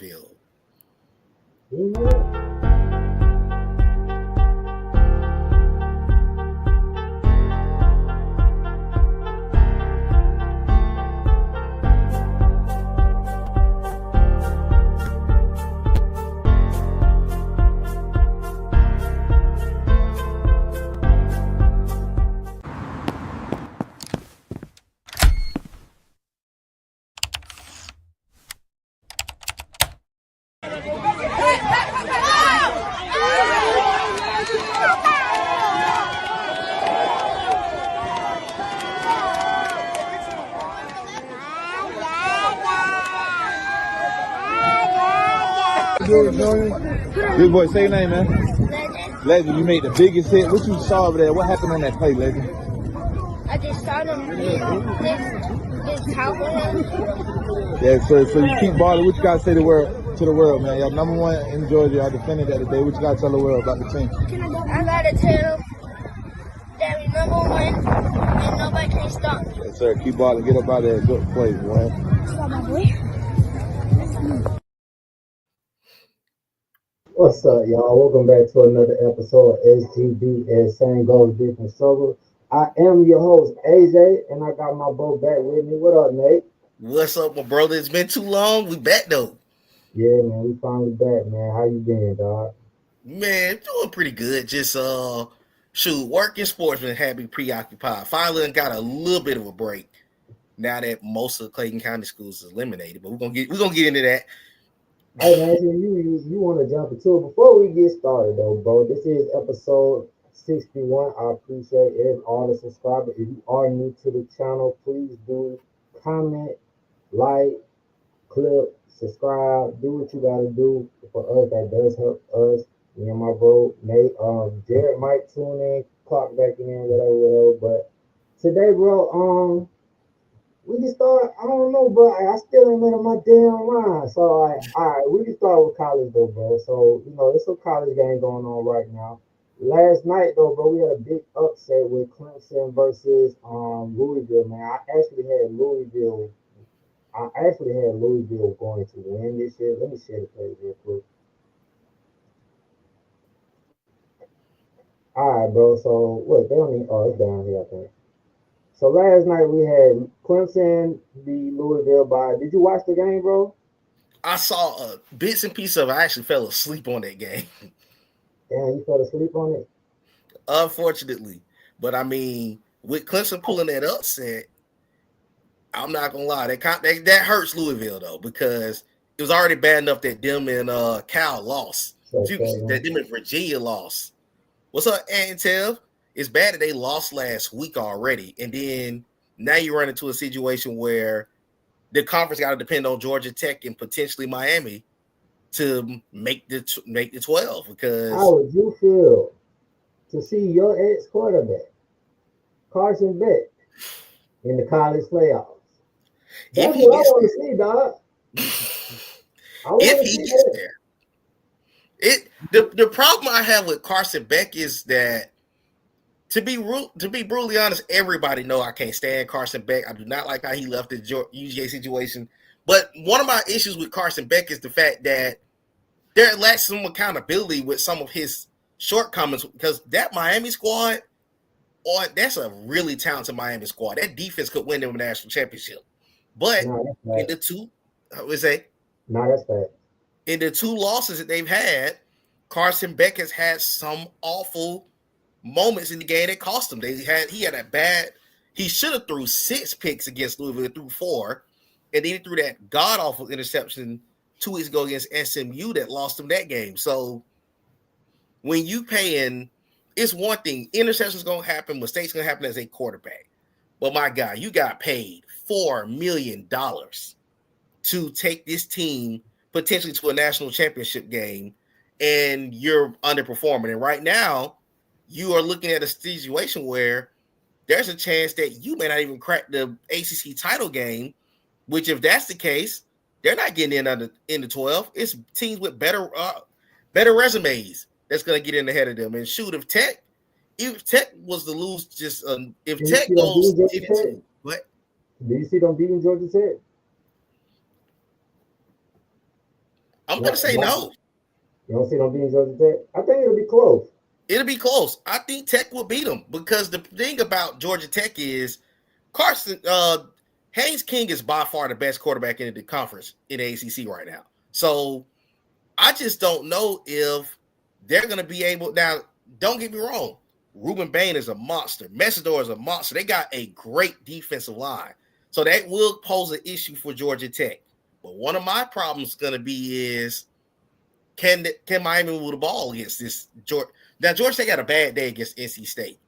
Louisville. Good boy, say your name, man. Legend, you made the biggest hit. What you saw over there? What happened on that play, Legend? I just saw them this top one. Yeah, so you keep balling. What you got to say to the world, man? Y'all number one in Georgia. Y'all defended that today. What you got to tell the world about the team? I got to tell them that we number one and nobody can stop me. Yes, sir. Keep balling. Get up out there. Good play, boy. Stop my boy. What's up, y'all? Welcome back to another episode of SGDS Same Goes Different Struggle. I am your host, AJ, and I got my bro back with me. What up, Nate? What's up, my brother? It's been too long. We back, though. Yeah, man. We finally back, man. How you been, dog? Man, doing pretty good. Just, working sports been had me preoccupied. Finally got a little bit of a break now that most of the Clayton County schools is eliminated. But we're gonna get into that. Hey, man, you want to jump into it. Before we get started, though, bro, this is episode 61. I appreciate all the subscribers. If you are new to the channel, please do comment, like, clip, subscribe, do what you got to do for us. That does help us. Me and my bro, Nate, Jared might tune in, clock back in, whatever. But today, bro, we can start. I don't know, bro. I still ain't made up my damn mind. So, all right, we can start with college, though, bro. So, there's some college game going on right now. Last night, though, bro, we had a big upset with Clemson versus Louisville, man. I actually had Louisville going to win this year. Let me share the page real quick. All right, bro. So, what? They don't need. Oh, it's down here, I think. So last night we had Clemson beat Louisville by. Did you watch the game, bro? I saw bits and pieces of it. I actually fell asleep on that game. Damn, you fell asleep on it? Unfortunately. But, I mean, with Clemson pulling that upset, I'm not going to lie. That hurts Louisville, though, because it was already bad enough that them and Cal lost. That them and Virginia lost. What's up, Antel? It's bad that they lost last week already, and then now you run into a situation where the conference got to depend on Georgia Tech and potentially Miami to make the 12. Because how would you feel to see your ex-quarterback Carson Beck in the college playoffs? That's what I want to see, dog. If he gets there, the problem I have with Carson Beck is that. To be brutally honest, everybody know I can't stand Carson Beck. I do not like how he left the UGA situation. But one of my issues with Carson Beck is the fact that there lacks some accountability with some of his shortcomings, because that Miami squad, that's a really talented Miami squad. That defense could win them a national championship. But in the two, that's fact. In the two losses that they've had, Carson Beck has had some awful moments in the game that cost him. He should have threw 6 picks against Louisville, threw 4, and then he threw that god awful interception 2 weeks ago against SMU that lost him that game. So when you paying, it's one thing, interceptions gonna happen, mistakes gonna happen as a quarterback. But my God, you got paid $4 million to take this team potentially to a national championship game, and you're underperforming. And right now, you are looking at a situation where there's a chance that you may not even crack the ACC title game, which if that's the case, they're not getting in the 12. It's teams with better resumes that's going to get in ahead of them. And shoot, if Tech was to lose, if Tech goes, what? Do you see them beating Georgia Tech? I'm going to say no. You don't see them beating Georgia Tech? I think it'll be close. It'll be close. I think Tech will beat them because the thing about Georgia Tech is Haynes King is by far the best quarterback in the conference in the ACC right now. So I just don't know if they're going to be able. Now, don't get me wrong. Ruben Bain is a monster. Messidor is a monster. They got a great defensive line. So that will pose an issue for Georgia Tech. But one of my problems is going to be is can Miami move the ball against this Georgia? Now, Georgia Tech got a bad day against NC State.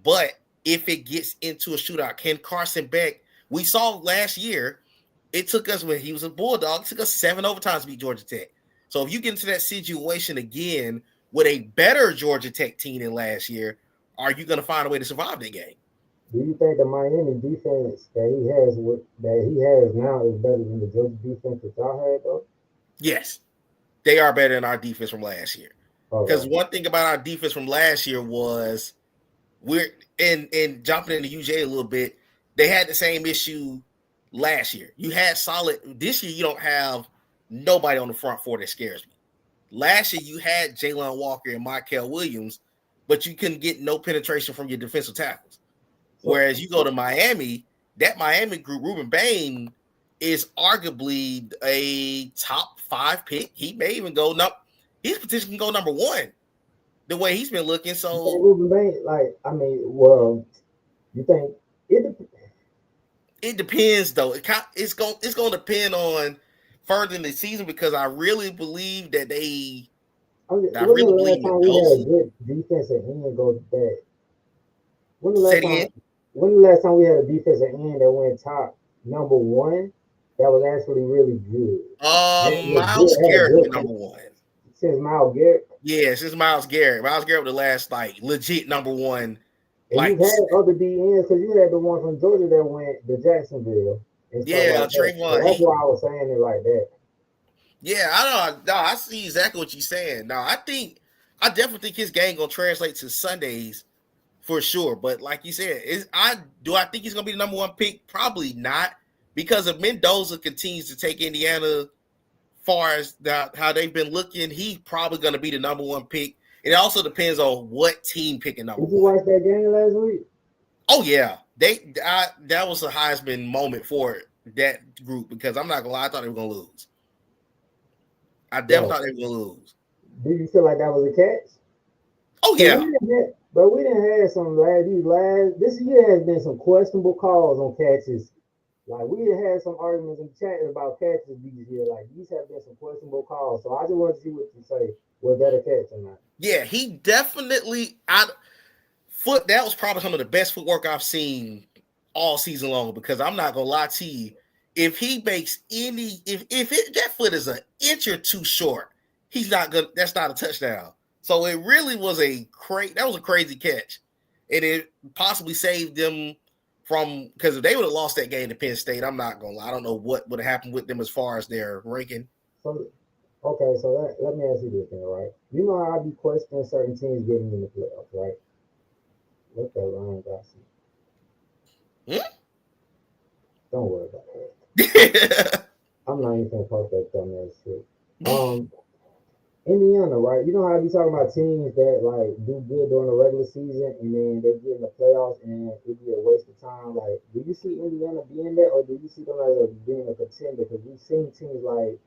But if it gets into a shootout, can Carson Beck? We saw last year, it took us when he was a Bulldog, it took us 7 overtimes to beat Georgia Tech. So if you get into that situation again with a better Georgia Tech team than last year, are you going to find a way to survive that game? Do you think the Miami defense that he has now is better than the Georgia defense that y'all had though? Yes, they are better than our defense from last year. Because one thing about our defense from last year was we're and jumping into UJ a little bit, they had the same issue last year. You had solid this year, you don't have nobody on the front four that scares me. Last year, you had Jalen Walker and Michael Williams, but you couldn't get no penetration from your defensive tackles. Whereas you go to Miami, that Miami group, Ruben Bain, is arguably a top 5 pick. He may even go his position can go number 1 the way he's been looking. So Ruben Bain, you think it depends though. It's going to depend on further in the season because I really believe that they. When the last time we had a good defensive end go back? When the last time we had a defensive end that went top number 1 that was actually really good? Myles Garrett number 1. Since Myles Garrett? Yeah, since Myles Garrett. Myles Garrett was the last legit number 1. And you've had other DNs because you had the one from Georgia that went to Jacksonville. Yeah, Trayvon. So that's why I was saying it like that. Yeah, I know. No, I see exactly what you're saying. Now, I definitely think his game gonna translate to Sundays for sure. But like you said, I think he's gonna be the number 1 pick? Probably not, because if Mendoza continues to take Indiana far as how they've been looking, he's probably gonna be the number 1 pick. It also depends on what team picking number 1. Did you watch that game last week? Oh yeah, that was a Heisman moment for that group because I'm not gonna lie, I thought they were gonna lose. I definitely thought they were gonna lose. Do you feel like that was a catch? Oh yeah, but we didn't have some this year has been some questionable calls on catches. Like we had some arguments in the chat about catches these years. Like these have been some questionable calls. So I just want to see what you say. Was that a catch or not? Yeah, he definitely that was probably some of the best footwork I've seen all season long, because I'm not gonna lie to you. If he makes that foot is an inch or 2 short, he's not gonna. That's not a touchdown. So it really was a crazy catch, and it possibly saved them from, because if they would have lost that game to Penn State, I'm not gonna lie, I don't know what would have happened with them as far as their ranking. So let me ask you this thing, right? You know how I be questioning certain teams getting in the playoffs, right? Look at Ryan Gosling. Don't worry about that. I'm not even gonna post that dumbass shit. Indiana, right? You know how I be talking about teams that like do good during the regular season and then they get in the playoffs and it be a waste of time. Like, do you see Indiana being there, or do you see them as being a contender? Because we've seen teams like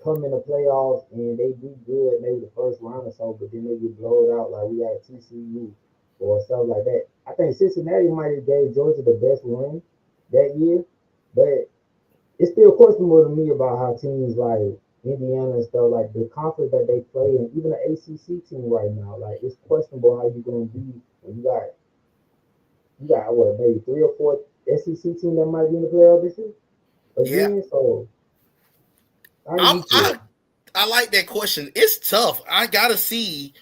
come in the playoffs and they do good maybe the first round or so, but then they get blown out like we had TCU or stuff like that. I think Cincinnati might have gave Georgia the best win that year, but it's still questionable to me about how teams like Indiana and stuff, like the conference that they play in, even the ACC team right now, like it's questionable how you're gonna be when you got what, maybe 3 or 4 SEC team that might be in the playoff this year again. Yeah. So I like that question. It's tough. I gotta see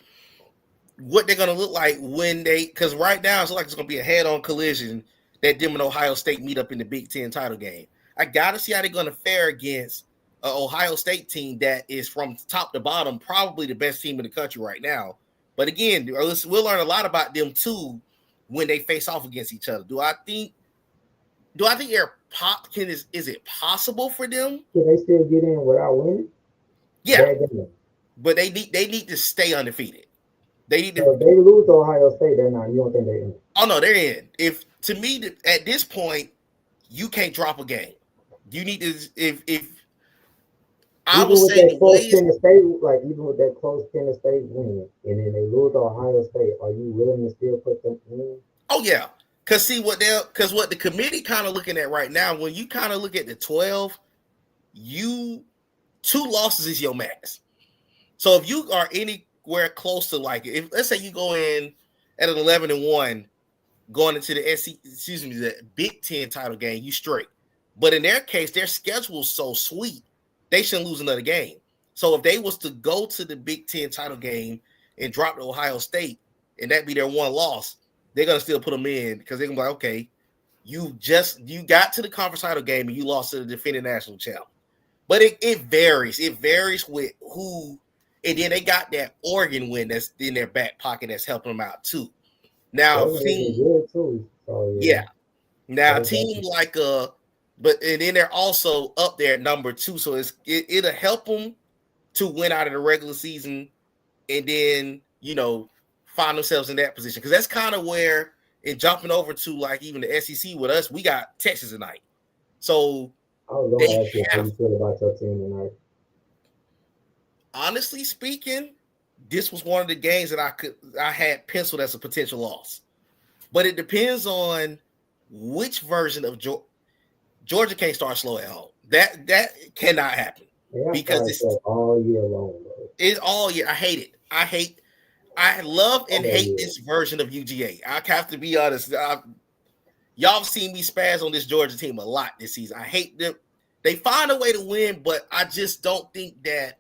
what they're gonna look like because right now it's like it's gonna be a head-on collision that them and Ohio State meet up in the Big Ten title game. I gotta see how they're gonna fare against an Ohio State team that is from top to bottom probably the best team in the country right now. But again, we'll learn a lot about them too when they face off against each other. Do I think is it possible for them? Can they still get in without winning? Yeah, That game. but they need to stay undefeated. They need So to. if they lose to Ohio State, they're not. You don't think they're in? Oh no, they're in. If to me at this point, you can't drop a game. You need to if I will Even with say that the way close it's Penn State, like even with that close Penn State win, and then they lose to Ohio State, are you willing to still put them in? oh yeah. What the committee kind of looking at right now, when you kind of look at the 12, you 2 losses is your max. So if you are anywhere close to like if let's say you go in at an 11-1 going into the Big Ten title game, you straight. But in their case, their schedule's so sweet, they shouldn't lose another game. So if they was to go to the Big Ten title game and drop to Ohio State, and that be their one loss, they're gonna still put them in because they're gonna be like, okay, you got to the conference title game and you lost to the defending national champ. But it varies. It varies with who, and then they got that Oregon win that's in their back pocket that's helping them out too. Now, Those are good too. So yeah. Now, a Those team like and then they're also up there at number 2, so it'll help them to win out of the regular season, and then find themselves in that position because that's kind of where and jumping over to like even the SEC with us, we got Texas tonight, so I was gonna they ask you how have. you feel about your team tonight. Honestly speaking, this was one of the games that I had penciled as a potential loss, but it depends on which version of Georgia can't start slow at home. That cannot happen because it's all year long. Bro. It's all year. I hate it. I love and hate this version of UGA. I have to be honest. Y'all have seen me spaz on this Georgia team a lot this season. I hate them. They find a way to win, but I just don't think that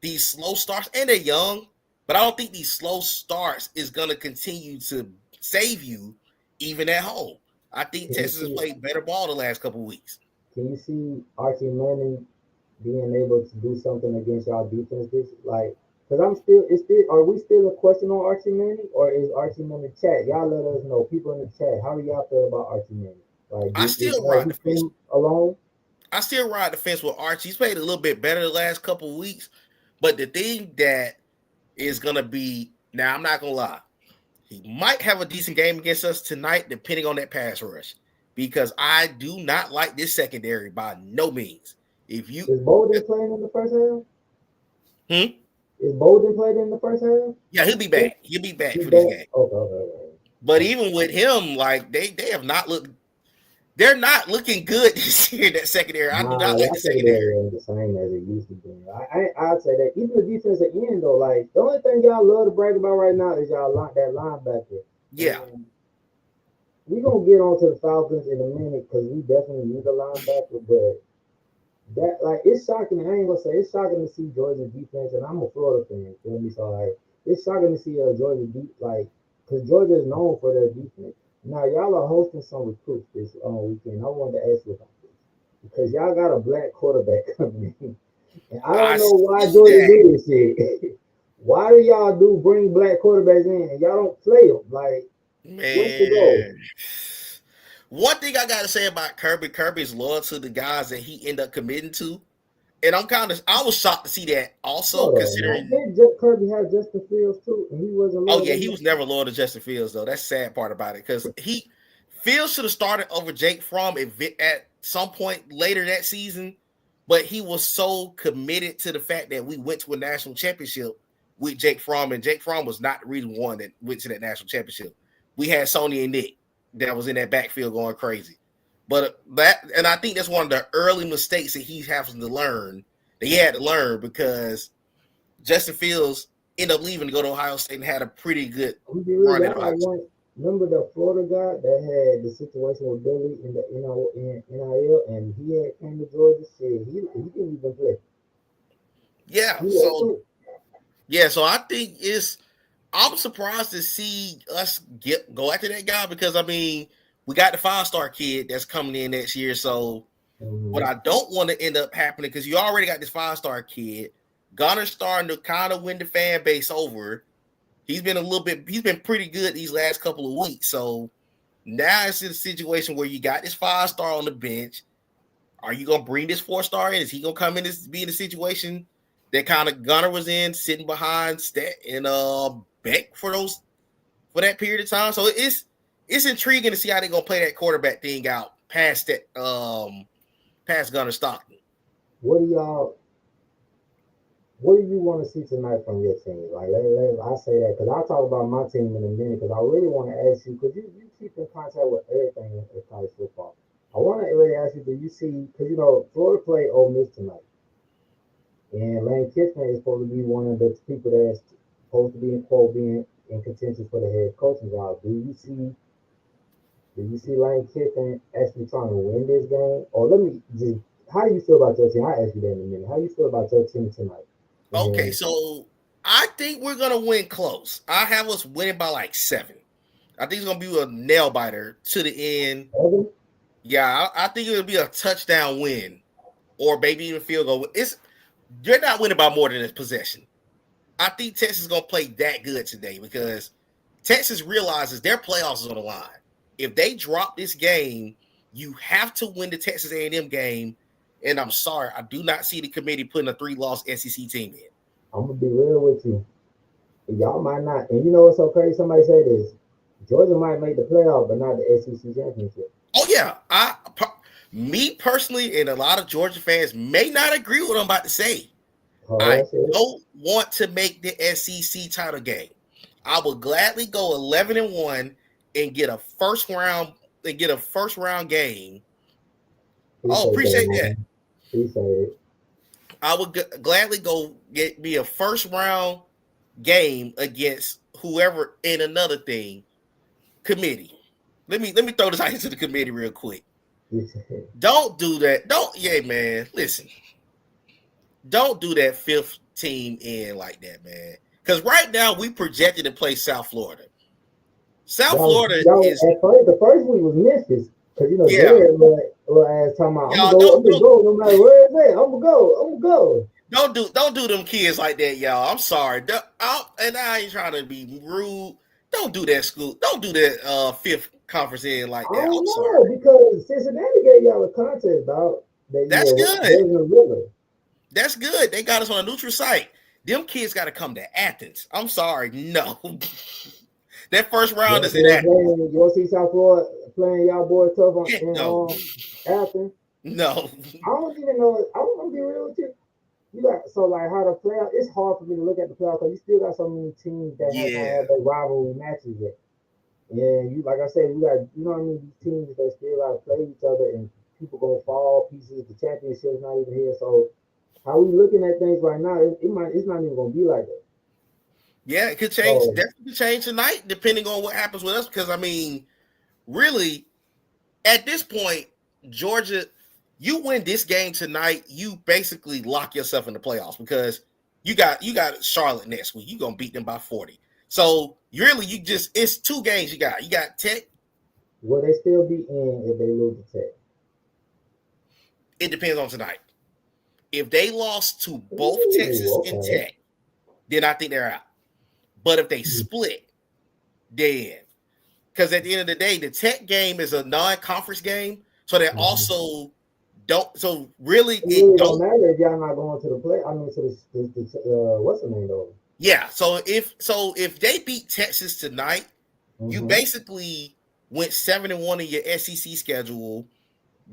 these slow starts, and they're young, but I don't think these slow starts is going to continue to save you even at home. I think Texas has played better ball the last couple of weeks. Can you see Archie Manning being able to do something against y'all defense because are we still a question on Archie Manning or is Archie Manning chat? Y'all let us know, people in the chat, how do y'all feel about Archie Manning? Like I still ride the fence alone. I still ride the fence with Archie. He's played a little bit better the last couple of weeks, but the thing that is gonna be now, I'm not gonna lie, he might have a decent game against us tonight, depending on that pass rush, because I do not like this secondary by no means. Is Bolden playing in the first half? Is Bolden played in the first half? Yeah, he'll be back. He'll be back for this game. Okay. But even with him, like they have not looked. They're not looking good this year. That secondary, I do not like the secondary. Ain't the same as it used to be. I'd say that even the defensive end though, like the only thing y'all love to brag about right now is y'all that linebacker. Yeah. We're gonna get on to the Falcons in a minute because we definitely need a linebacker, but that it's shocking. I ain't gonna say it's shocking to see Georgia's defense, and I'm a Florida fan, feel me? So it's shocking to see Georgia because Georgia is known for their defense. Now y'all are hosting some recruits this weekend. I wanted to ask you about this because y'all got a black quarterback coming in, and I don't know why Georgia do this shit. Why do y'all bring black quarterbacks in and y'all don't play them? Like, man, one thing I got to say about Kirby's loyal to the guys that he ended up committing to, and I was shocked to see that also considering Kirby had Justin Fields too, and he wasn't. Oh yeah, he was never loyal to Justin Fields though. That's the sad part about it because Fields should have started over Jake Fromm at some point later that season, but he was so committed to the fact that we went to a national championship with Jake Fromm, and Jake Fromm was not the reason one that went to that national championship. We had Sony and Nick that was in that backfield going crazy. But I think that's one of the early mistakes that he has to learn, that he had to learn because Justin Fields ended up leaving to go to Ohio State and had a pretty good run at Ohio State. Remember the Florida guy that had the situation with Billy in the NIL, and he had came to Georgia. Said he didn't even play. Yeah, so I think I'm surprised to see us go after that guy because I mean we got the 5-star kid that's coming in next year. So what I don't want to end up happening because you already got this 5-star kid, Gunner's starting to kind of win the fan base over. He's been pretty good these last couple of weeks. So now it's in a situation where you got this 5-star on the bench. Are you gonna bring this 4-star in? Is he gonna come in be in a situation that kind of Gunner was in, sitting behind Stat and Beck for that period of time. So it's intriguing to see how they're gonna play that quarterback thing out past that past Gunner Stockton. What do you want to see tonight from your team? Like, I say that because I'll talk about my team in a minute because I really want to ask you, because you keep in contact with everything in college football. I want to really ask you, do you see, because, Florida played Ole Miss tonight, and Lane Kiffin is supposed to be one of the people that's supposed to be being in contention for the head coaching job. Do you see Lane Kiffin actually trying to win this game? Or how do you feel about your team? I'll ask you that in a minute. How do you feel about your team tonight? Okay, so I think we're gonna win close. I have us winning by like 7. I think it's gonna be a nail biter to the end. 7? Yeah, I think it'll be a touchdown win, or maybe even field goal. You're not winning by more than a possession. I think Texas is gonna play that good today because Texas realizes their playoffs is on the line. If they drop this game, you have to win the Texas A&M game. And I'm sorry, I do not see the committee putting a 3-loss SEC team in. I'm gonna be real with you. Y'all might not, and you know what's so crazy? Somebody say this: Georgia might make the playoff, but not the SEC championship. Oh yeah, me personally, and a lot of Georgia fans may not agree with what I'm about to say. I don't want to make the SEC title game. I would gladly go 11-1 and get a first round game. Appreciate that. Appreciate it. I would gladly go get me a first round game against whoever in another thing committee. Let me throw this out into the committee real quick. Don't do that. Man. Listen. Don't do that 5th team in like that, man. Because right now we projected to play South Florida. Florida is at first. The first week was Memphis because Jared little ass talking about I'm gonna go no matter where it's at. I'm gonna go. Don't do them kids like that, y'all. I'm sorry. And I ain't trying to be rude. Don't do that school. Don't do that 5th conference in like that. I'm sorry. Because Cincinnati gave y'all a contest, dog. That's good. That's good. They got us on a neutral site. Them kids got to come to Athens. I'm sorry. No. That first round is in Athens. You want to see South Florida playing y'all boy tough in Athens? No. I don't even know. I'm going to be real with you. How the playoff, it's hard for me to look at the playoff because you still got so many teams that have their rivalry matches yet. And like I said, we got, these teams that still got to play each other and people going to fall pieces. The championship's not even here. So how we looking at things right now, it's not even going to be like that. Yeah, it could change. Definitely change tonight, depending on what happens with us. Because really, at this point, Georgia, you win this game tonight, you basically lock yourself in the playoffs because you got Charlotte next week. You're gonna beat them by 40. So really, it's 2 games you got. You got Tech. Will they still be in if they lose to Tech? It depends on tonight. If they lost to both Texas and Tech, then I think they're out. But if they split, then because at the end of the day, the Tech game is a non-conference game, so they also don't. So really, it don't matter if y'all not going to the play. I mean, to the what's the name though? Yeah. So if they beat Texas tonight, you basically went 7-1 in your SEC schedule.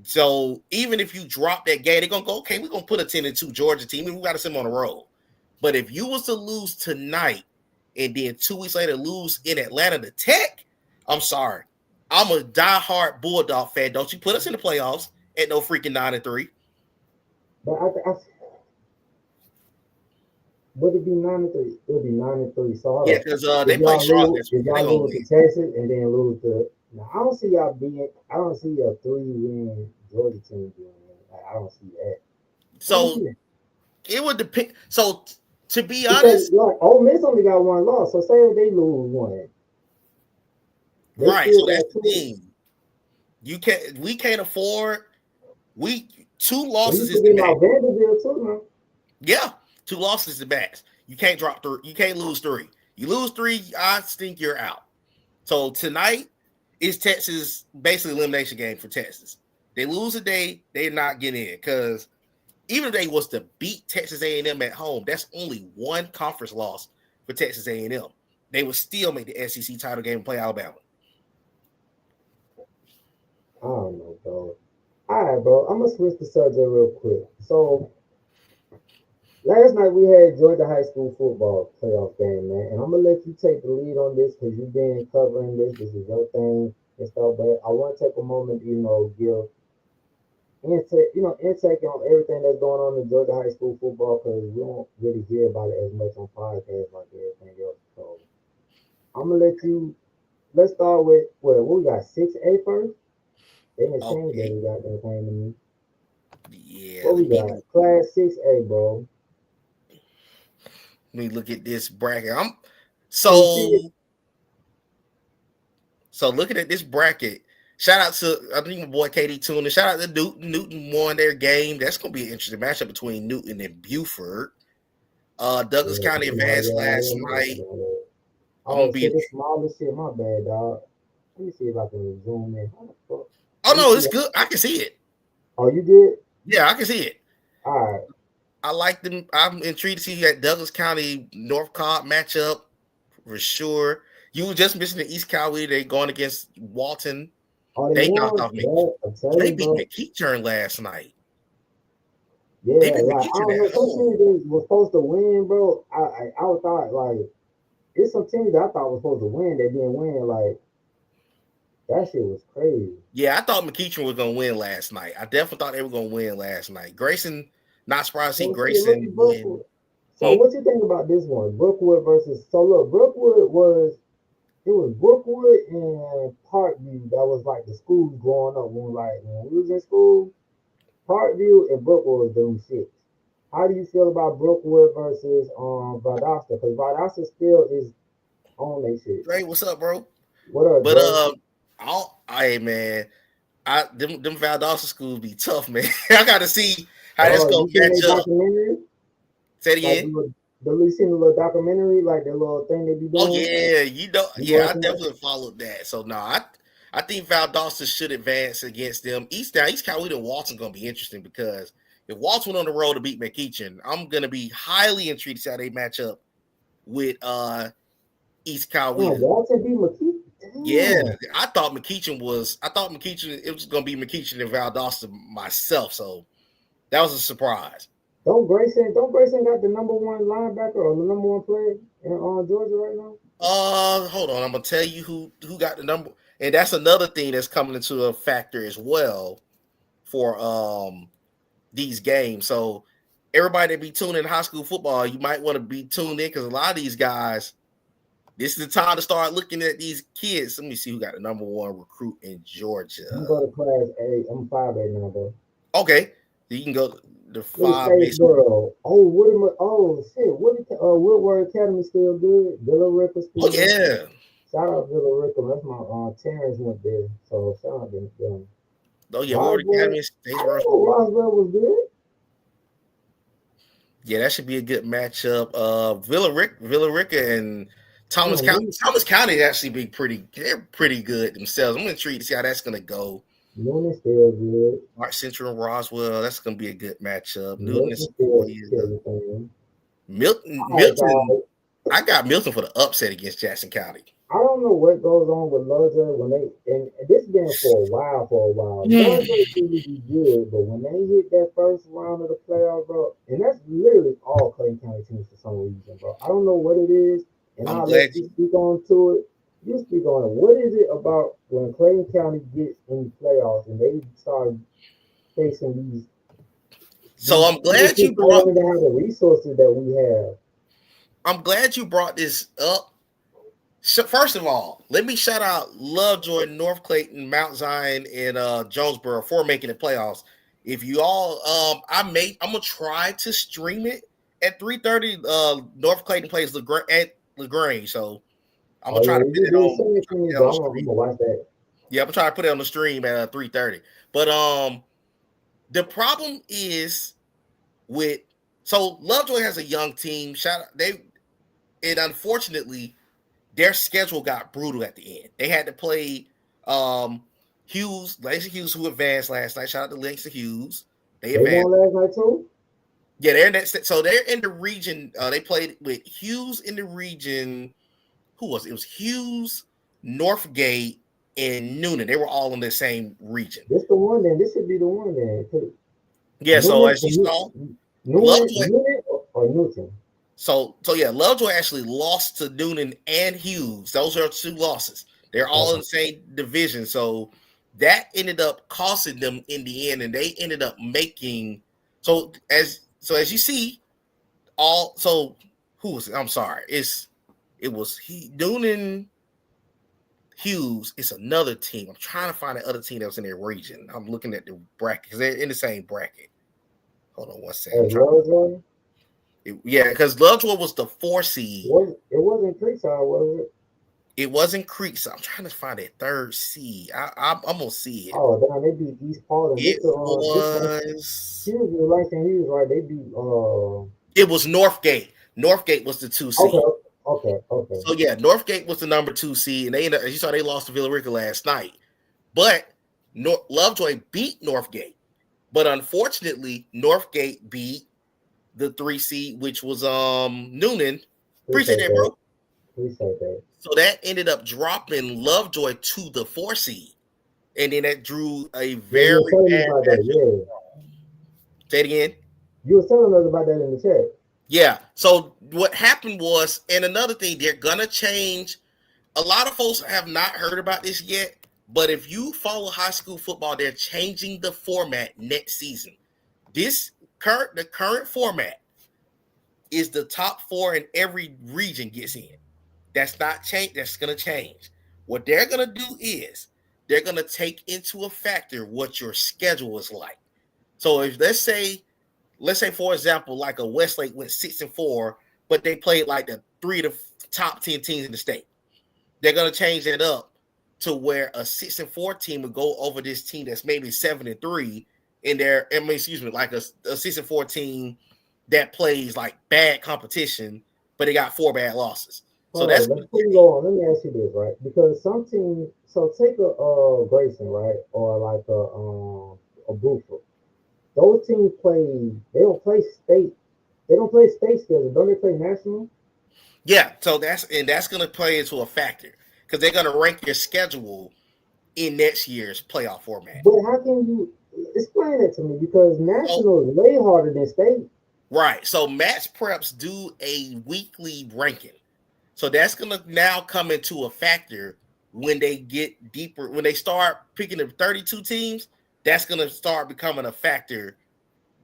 So even if you drop that game, they're gonna go, okay, we're gonna put a 10-2 Georgia team, and we got to send them on the road. But if you was to lose tonight and then 2 weeks later lose in Atlanta to Tech, I'm sorry. I'm a diehard Bulldog fan. Don't you put us in the playoffs at no freaking 9-3. But would it be 9-3? It would be 9-3. So yeah, because they play Charlotte. If y'all lose to Texas and then lose to I don't see y'all I don't see a 3-win Georgia team doing that. I don't see that. So it would depend. So to be honest, Ole Miss only got 1 loss. So say if they lose 1. Right. So that's the thing. We can't afford 2 losses is the max. Vanderbilt too, man. Yeah, 2 losses is the max. You can't drop 3. You can't lose 3. You lose 3, I think you're out. So tonight is Texas basically elimination game for Texas. They lose a day, they're not getting in because even if they was to beat Texas A&M at home, that's only one conference loss for Texas A&M. They would still make the SEC title game and play Alabama. I don't know, bro. All right, bro. I'm gonna switch the subject real quick. So last night we had Georgia high school football playoff game, man, and I'm gonna let you take the lead on this because you've been covering this. This is your thing and stuff. But I want to take a moment, give intake on everything that's going on in Georgia high school football because we don't really hear about it as much on podcasts like everything else. So I'm gonna let you. Let's start with what we got 6A first. They didn't change that. Okay. We got that thing to me. Yeah. What we got? Class 6A, bro. Let me look at this bracket. So looking at this bracket, shout out to I think my boy KD Tuna. Shout out to Newton. Newton won their game. That's gonna be an interesting matchup between Newton and Buford. Douglas County advanced last night. Oh, shit, it's small as shit. My bad, dog. Let me see if I can zoom in. Oh no, it's good. I can see it. Oh, you did? Yeah, I can see it. All right. I like them. I'm intrigued to see that Douglas County North Cobb matchup for sure. You were just missing the East Cowley. They going against Walton. Oh, they knocked off me. They beat bro. McKeachern last night. Yeah, like, I don't know. Some teams was supposed to win, bro. I thought like it's some teams that I thought was supposed to win that didn't win. Like that shit was crazy. Yeah, I thought McKeachern was gonna win last night. I definitely thought they were gonna win last night. Grayson, not surprised to see Grayson win. So what you think about this one? Brookwood versus Brookwood was Brookwood and Parkview that was like the schools growing up when we was in school. Parkview and Brookwood was doing shit. How do you feel about Brookwood versus Valdosta? Because Valdosta still is on their shit. Hey, what's up, bro? What up, bro? Hey man, them Valdosta schools be tough, man. I gotta see how that's gonna catch up. Say it again. You seen the little documentary, like the little thing they be doing? Oh yeah, I definitely followed that. So no, I think Valdosta should advance against them. East Cowley and Walton gonna be interesting because if Walton went on the road to beat McKeachern, I'm gonna be highly intrigued to see how they match up with East Cowley. Walton beat McKeachern. Yeah, I thought McKeachern it was gonna be McKeachern and Valdosta myself. So that was a surprise. Don't Grayson got the number one linebacker or the number one player in Georgia right now? Hold on. I'm gonna tell you who got the number, and that's another thing that's coming into a factor as well for these games. So everybody that be tuning in high school football, you might want to be tuned in because a lot of these guys, this is the time to start looking at these kids. Let me see who got the number one recruit in Georgia. I'm going to class A. I'm 5A now, bro. Okay, so you can go the 5A. Oh shit! Woodward Academy still good. Villa Rica still. Oh yeah. Shout out Villa Rica. That's my Terrence went there. So shout out to them. Oh yeah, Woodward Academy. Roswell was good. Yeah, that should be a good matchup. Villa Rica and Thomas County. Thomas County actually be they're pretty good themselves. I'm intrigued to see how that's gonna go. Newton is still good. Mark Central and Roswell, that's gonna be a good matchup. Newton is Milton. I got Milton for the upset against Jackson County. I don't know what goes on with Lovejoy when and this has been for a while. Lovejoy really be good, but when they hit that first round of the playoff, bro, and that's literally all Clayton County teams for some reason, bro. I don't know what it is, and I'll let you speak on to it. You speak on it. What is it about when Clayton County gets in the playoffs and they start facing these? So I'm glad you brought the resources that we have. I'm glad you brought this up. So first of all, let me shout out Lovejoy, North Clayton, Mount Zion, and Jonesboro for making the playoffs. If you all, I'm gonna try to stream it at 3:30. North Clayton plays LaGrange, so I'm gonna try to put it on. I'm gonna watch that. Yeah, I'm gonna try to put it on the stream at 3:30. But the problem is Lovejoy has a young team. And unfortunately, their schedule got brutal at the end. They had to play Langston Hughes, who advanced last night. Shout out to Langston Hughes. They advanced won last night too. Yeah, they're in that. So they're in the region. They played with Hughes in the region. Who was it? It was Hughes, Northgate, and Noonan. They were all in the same region. This the one then. This should be the one then. Yeah. So as you saw, Lovejoy. Newman or Newton. So yeah, Lovejoy actually lost to Noonan and Hughes. Those are two losses. They're all in the same division. So that ended up costing them in the end, and they ended up making. As you see, who was it? I'm sorry. It was Noonan, Hughes. It's another team. I'm trying to find the other team that was in their region. I'm looking at the bracket because they're in the same bracket. Hold on one second. Yeah, because Lovejoy was the 4 seed. It wasn't Creekside, was it? It wasn't Creekside. I'm trying to find a 3rd seed. I'm gonna see it. Oh, damn, they beat East Portland. It was Hughes, Langston Hughes, right? They beat It was Northgate. Northgate was the 2 seed. Okay. So yeah, Northgate was the number 2 seed, and they as you saw, they lost to Villarica last night. But Lovejoy beat Northgate. But unfortunately, Northgate beat the 3 seed, which was Noonan. Appreciate that, bro. Appreciate that. So that ended up dropping Lovejoy to the 4 seed. And then that drew a very bad matchup. Say it again. You were telling us about that in the chat. Yeah. So what happened was, and another thing, they're gonna change. A lot of folks have not heard about this yet, but if you follow high school football, they're changing the format next season. The current format is the top 4 in every region gets in. That's not change. That's gonna change. What they're gonna do is they're gonna take into a factor what your schedule is like. So if let's say for example, like a Westlake went 6-4, but they played like the 3 to top 10 teams in the state. They're gonna change that up to where a 6-4 team would go over this team that's maybe 7-3 in there. Like a 6-4 team that plays like bad competition, but they got 4 bad losses. So that's before you go on, let me ask you this, right? Because some teams, so take a Grayson, right, or like a Buford. Those teams they don't play state schedule. Don't they play national? Yeah, so that's gonna play into a factor because they're gonna rank your schedule in next year's playoff format. But how can you explain that to me? Because national is way harder than state. Right. So match preps do a weekly ranking. So that's gonna now come into a factor when they get deeper, when they start picking the 32 teams. That's gonna start becoming a factor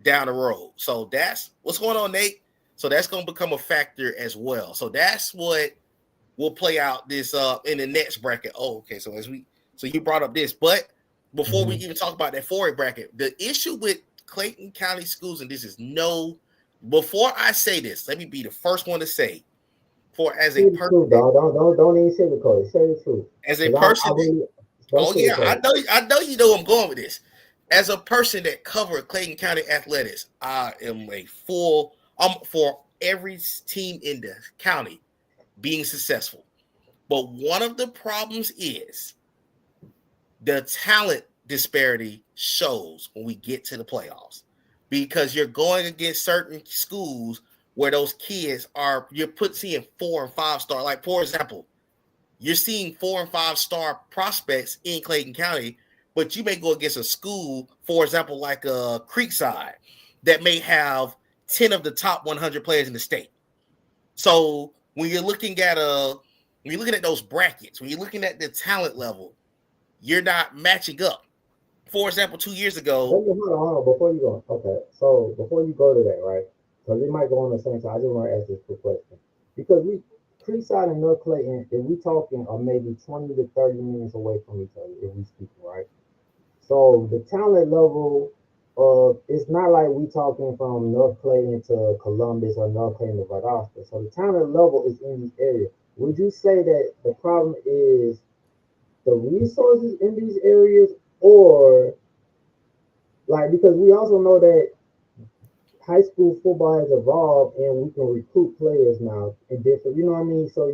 down the road. So that's what's going on, Nate. So that's gonna become a factor as well. So that's what will play out this in the next bracket. Oh, okay. So you brought up this, but before we even talk about that 4A bracket, the issue with Clayton County schools, and this is before I say this, let me be the first one to say. As a person, don't even say the code. Say the truth. As a person, I know you know where I'm going with this. As a person that covered Clayton County athletics, I am for every team in the county being successful. But one of the problems is the talent disparity shows when we get to the playoffs, because you're going against certain schools where those kids seeing 4 and 5 star. Like, for example, you're seeing 4 and 5 star prospects in Clayton County, but you may go against a school, for example, like a Creekside, that may have 10 of the top 100 players in the state. So when you're looking at those brackets, when you're looking at the talent level, you're not matching up. For example, 2 years ago. Hold on. Before you go, okay. So before you go to that, right? Because it might go on the same time. I just want to ask this quick question. Because Creekside and North Clayton, if we talking, are maybe 20 to 30 minutes away from each other, if we speaking, right? So the talent level, it's not like we talking from North Clayton to Columbus or North Clayton to Valdosta. So the talent level is in these areas. Would you say that the problem is the resources in these areas, or like, because we also know that high school football has evolved and we can recruit players now in different, you know what I mean? So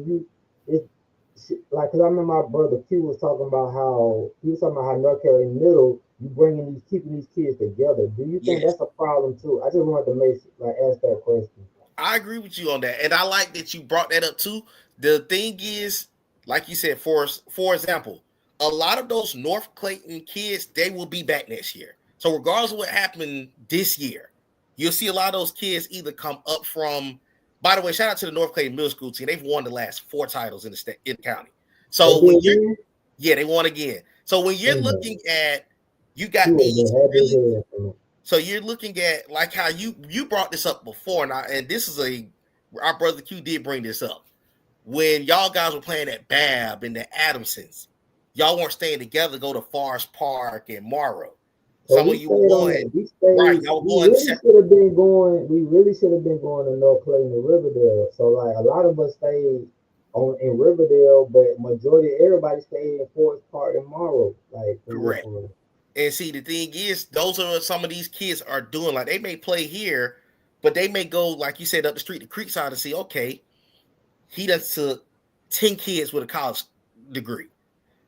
like, cause I remember my brother Q was talking about how North Carolina Middle, you keeping these kids together. Do you think Yes, that's a problem too? I just wanted to ask that question. I agree with you on that, and I like that you brought that up too. The thing is, like you said, for example, a lot of those North Clayton kids, they will be back next year. So regardless of what happened this year, you'll see a lot of those kids either come up from. By the way, shout out to the North Clayton Middle School team. They've won the last 4 titles in the state in the county. They So when did you're again. yeah, they won again. So when you're Damn, looking at you he got would have these been happy as really hell for me. so you're looking at like how you brought this up before, and this is our brother Q did bring this up when y'all guys were playing at Bab and the Adamsons. Y'all weren't staying together. Go to Forest Park and Morrow. So Some we of you were stayed on going it. We right. stayed. Y'all We were going really should have been going. We really should have been going to North Clayton and Riverdale. So like a lot of us stayed in Riverdale, but majority of everybody stayed in Forest Park and Morrow. Like for real, correct. for real. And see, the thing is, those are some of these kids are doing. Like they may play here, but they may go like you said up the street to Creekside and see. Okay, he does took 10 kids with a college degree.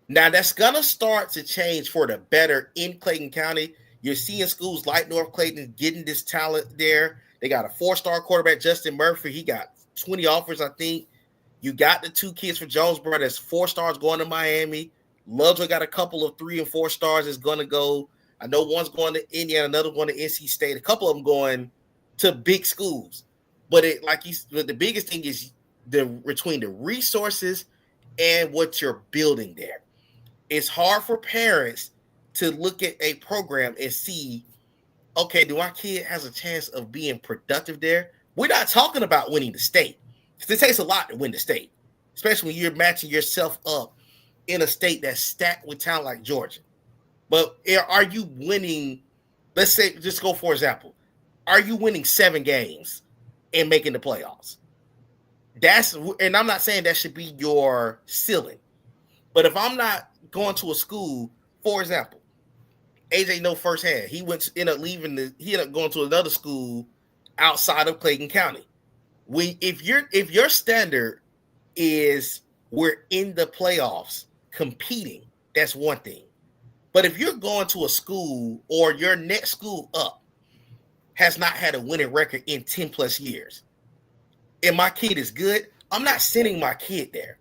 Now that's gonna start to change for the better in Clayton County. You're seeing schools like North Clayton getting this talent there. They got a 4-star quarterback, Justin Murphy. He got 20 offers, I think. You got the 2 kids from Jonesboro that's 4 stars going to Miami. Lovejoy got a couple of 3 and 4 stars that's going to go. I know one's going to Indiana, another one to NC State. A couple of them going to big schools. But the biggest thing is between the resources and what you're building there. It's hard for parents to look at a program and see, okay, do our kid has a chance of being productive there? We're not talking about winning the state. Because it takes a lot to win the state, especially when you're matching yourself up in a state that's stacked with talent like Georgia. But are you winning? Let's say, just go for example, are you winning 7 games and making the playoffs? And I'm not saying that should be your ceiling. But if I'm not going to a school, for example, AJ know firsthand, he ended up going to another school outside of Clayton County. If your standard is we're in the playoffs competing, that's one thing. But if you're going to a school or your next school up has not had a winning record in 10 plus years, and my kid is good, I'm not sending my kid there.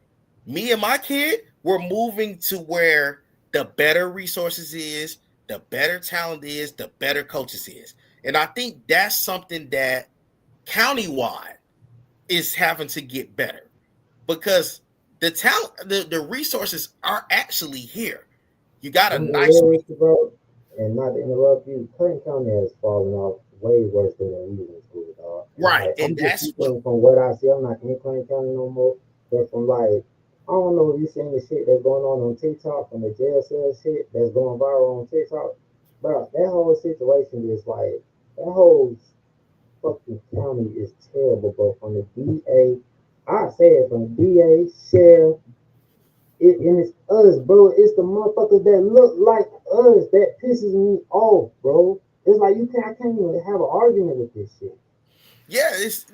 Me and my kid, we're moving to where the better resources is, the better talent is, the better coaches is. And I think that's something that countywide is having to get better because the talent, the resources are actually here. You got a I'm nice real with you, bro. And not to interrupt you, Clayton County has fallen off way worse than the Reason School, dog. right, Like, and I'm just that's what speaking from what I see. I'm not in Clayton County no more. But from like, I don't know if you seen the shit that's going on TikTok and the JSL shit that's going viral on TikTok. Bro, that whole situation is like, that whole fucking county is terrible, bro. From the DA, I say it from the DA, sheriff, and it's us, bro. It's the motherfuckers that look like us that pisses me off, bro. It's like I can't even have an argument with this shit. yeah, it's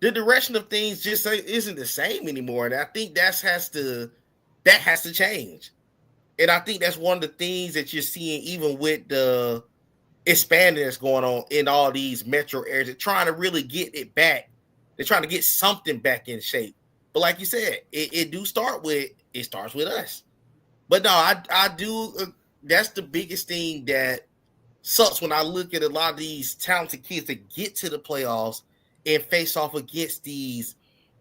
the direction of things just isn't the same anymore, and I think that has to change. And I think that's one of the things that you're seeing, even with the expanding that's going on in all these metro areas. They're trying to really get it back. They're trying to get something back in shape. But like you said, it starts with us. But no, I do. That's the biggest thing that sucks when I look at a lot of these talented kids that get to the playoffs and face off against these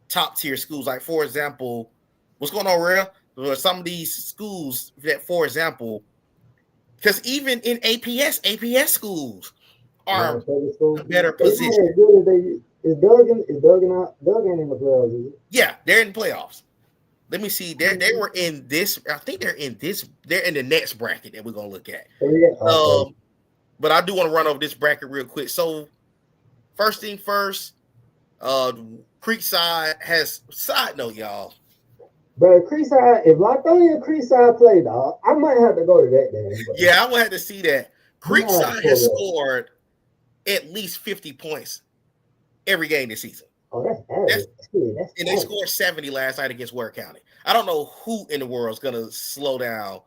top tier schools. Like, for example, what's going on, Real? Some of these schools that, for example, because even in APS schools Atlanta are Public a School, better they not position. as good as they. Is Duggan in the playoffs? Is it? Yeah, they're in the playoffs. Let me see. They were in this. I think they're in this. They're in the next bracket that we're gonna look at. Oh, yeah. Okay. But I do want to run over this bracket real quick. So first thing first, Creekside has side note, y'all. But Creekside, if Latonia and Creekside play, dog, I might have to go to that game. But Yeah, I will have to see that. I might have to Creekside has pull up. scored at least 50 points every game this season. Oh, that's average. That's and they scored 70 last night against Ware County. I don't know who in the world is going to slow down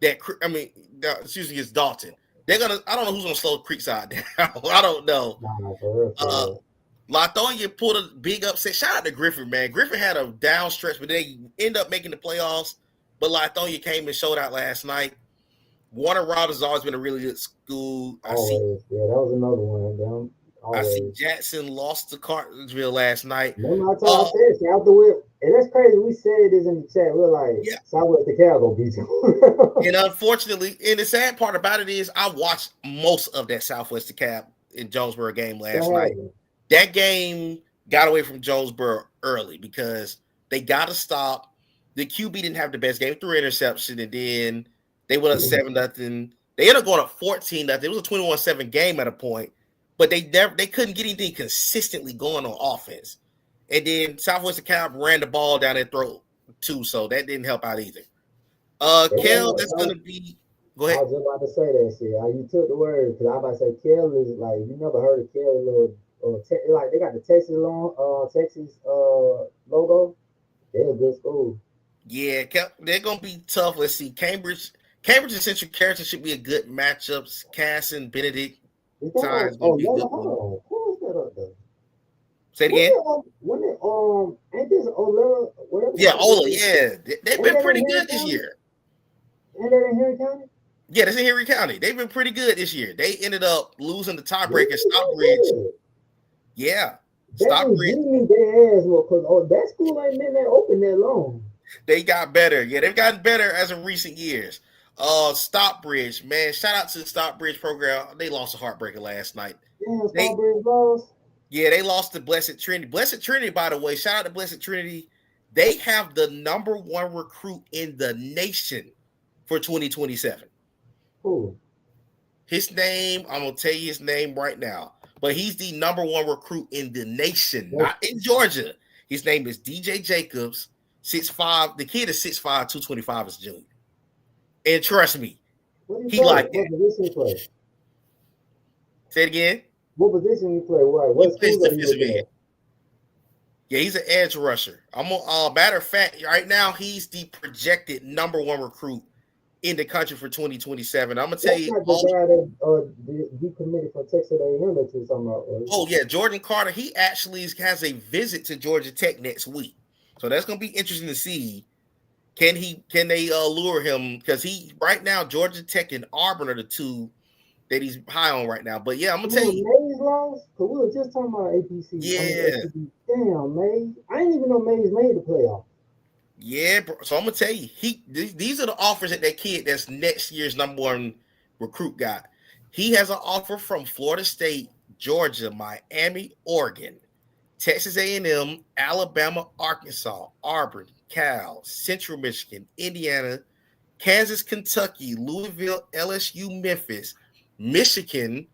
that. I mean, excuse me, it's Dalton. They're gonna. I don't know who's gonna slow Creekside down. I don't know. Nah, for real. Lithonia pulled a big upset. Shout out to Griffin, man. Griffin had a down stretch, but they end up making the playoffs. But Lithonia came and showed out last night. Warner Robins has always been a really good school. Yeah, that was another one. I see Jackson lost to Cartersville last night. Remember I told I said out the whip, and that's crazy. We said this in the chat. We're like, Southwest DeKalb gonna beat you. And unfortunately, and the sad part about it is, I watched most of that Southwest DeKalb in Jonesboro game last night. That game got away from Jonesboro early because they got to stop. The QB didn't have the best game, threw interception, and then they went up 7-0. They ended up going up 14-0. It was a 21-7 game at a point. But they couldn't get anything consistently going on offense. And then Southwest DeKalb ran the ball down their throat too, so that didn't help out either. Kel, that's gonna be. Go ahead. I was just about to say that shit. You took the word because I was about to say Kel is like, you never heard of Kel like they got the Texas logo. They're a good school. Yeah, they're gonna be tough. Let's see, Cambridge and Central Carrollton should be a good matchups. Cass and Benedict. Ain't this Ola? Say it again. Ain't this Ola? Yeah, Ola. Yeah, they've been pretty good this year. And they're in Henry County. Yeah, that's in Henry County. They've been pretty good this year. They ended up losing the tiebreaker. Stockbridge. Yeah, Stockbridge. Their ass because that school ain't been that open that long. They got better. Yeah, they've gotten better as of recent years. Stockbridge, man. Shout out to the Stockbridge program. They lost a heartbreaker last night. Yeah, Stockbridge lost. Yeah, they lost to Blessed Trinity. Blessed Trinity, by the way, shout out to Blessed Trinity. They have the #1 recruit in the nation for 2027. Who? His name, I'm gonna tell you his name right now. But he's the #1 recruit in the nation, not in Georgia. His name is DJ Jacobs, 6'5". The kid is 6'5", 225 as a junior. And trust me, he like that. What position you play? Say it again. What position you play? What school are you play? Yeah, he's an edge rusher. Matter of fact, right now he's the projected #1 recruit in the country for 2027. I'm gonna tell you. That's not the guy that decommitted from Texas A&M that you're talking about. Right? Oh yeah, Jordan Carter. He actually has a visit to Georgia Tech next week, so that's gonna be interesting to see. Can they lure him? Because he right now Georgia Tech and Auburn are the two that he's high on right now. But yeah, I'm gonna tell you. Mays lost? Because we were just talking about APC. Yeah. Damn, Mays. I didn't even know Mays made the playoff. Yeah, bro. So I'm gonna tell you, these are the offers that kid that's next year's #1 recruit got. He has an offer from Florida State, Georgia, Miami, Oregon, Texas A&M, Alabama, Arkansas, Auburn, Cal, Central Michigan, Indiana, Kansas, Kentucky, Louisville, LSU, Memphis, Michigan,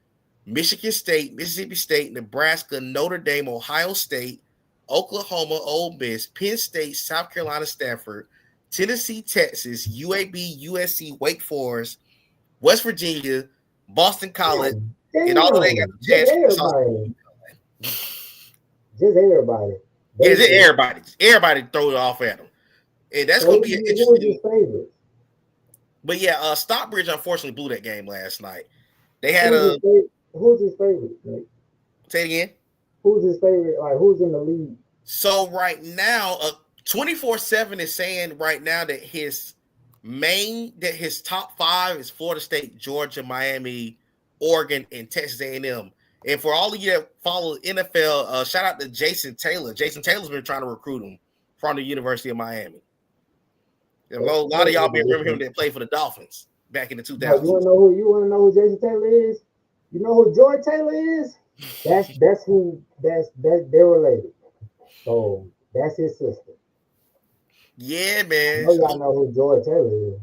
Michigan State, Mississippi State, Nebraska, Notre Dame, Ohio State, Oklahoma, Ole Miss, Penn State, South Carolina, Stanford, Tennessee, Texas, UAB, USC, Wake Forest, West Virginia, Boston College, and all of they got the chance. Just everybody. Yeah, just everybody. Everybody throw it off at them. And that's going to be an interesting. Favorite? But yeah, Stockbridge unfortunately blew that game last night. They had who's his favorite? Like, say it again. Who's his favorite? Like, who's in the league? So right now, 24/7 is saying right now that his top 5 is Florida State, Georgia, Miami, Oregon, and Texas A&M. And for all of you that follow NFL, shout out to Jason Taylor. Jason Taylor's been trying to recruit him from the University of Miami. A lot of y'all remember him that played for the Dolphins back in the 2000s. You want to know who Jason Taylor is? You know who Joy Taylor is? That's they're related. So that's his sister. Yeah, man. I know y'all know who Joy Taylor is.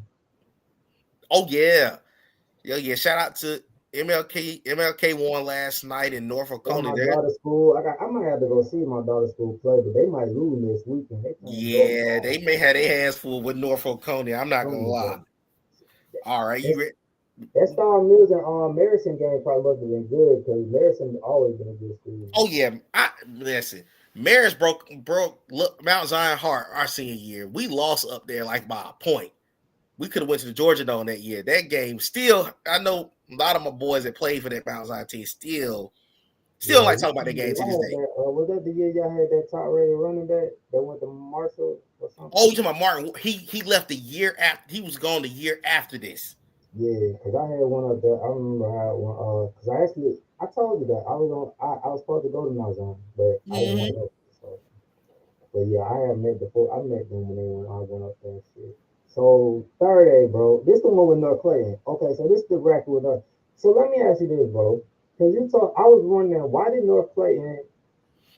Oh yeah. Yeah. Shout out to MLK won last night in Norfolk County. My daughter's school. I might have to go see my daughter's school play, but they might lose this weekend. They may have their hands full with Norfolk County. I'm not gonna lie. All right, you ready? That Star Mills and Marison game probably must have been good because Marison always been a good school. Oh yeah, listen. Marist broke Mount Zion Hart our senior year. We lost up there like by a point. We could have went to the Georgia Dome that year. That game still, I know a lot of my boys that played for that Mount Zion team still like talking about that game to this day. Was that the year y'all had that top rated running back that went to Marshall or something? Oh, you talking about Martin? He left the year after. He was gone the year after this. Yeah, because I had one up there. I remember I had one. Because I told you that I was supposed to go to Mount Zion, but I didn't want to. So, but yeah, I met them when I went up there and shit. So third A, bro. This the one with North Clayton. Okay, so this is the bracket with North. So let me ask you this, bro. Because I was wondering why did North Clayton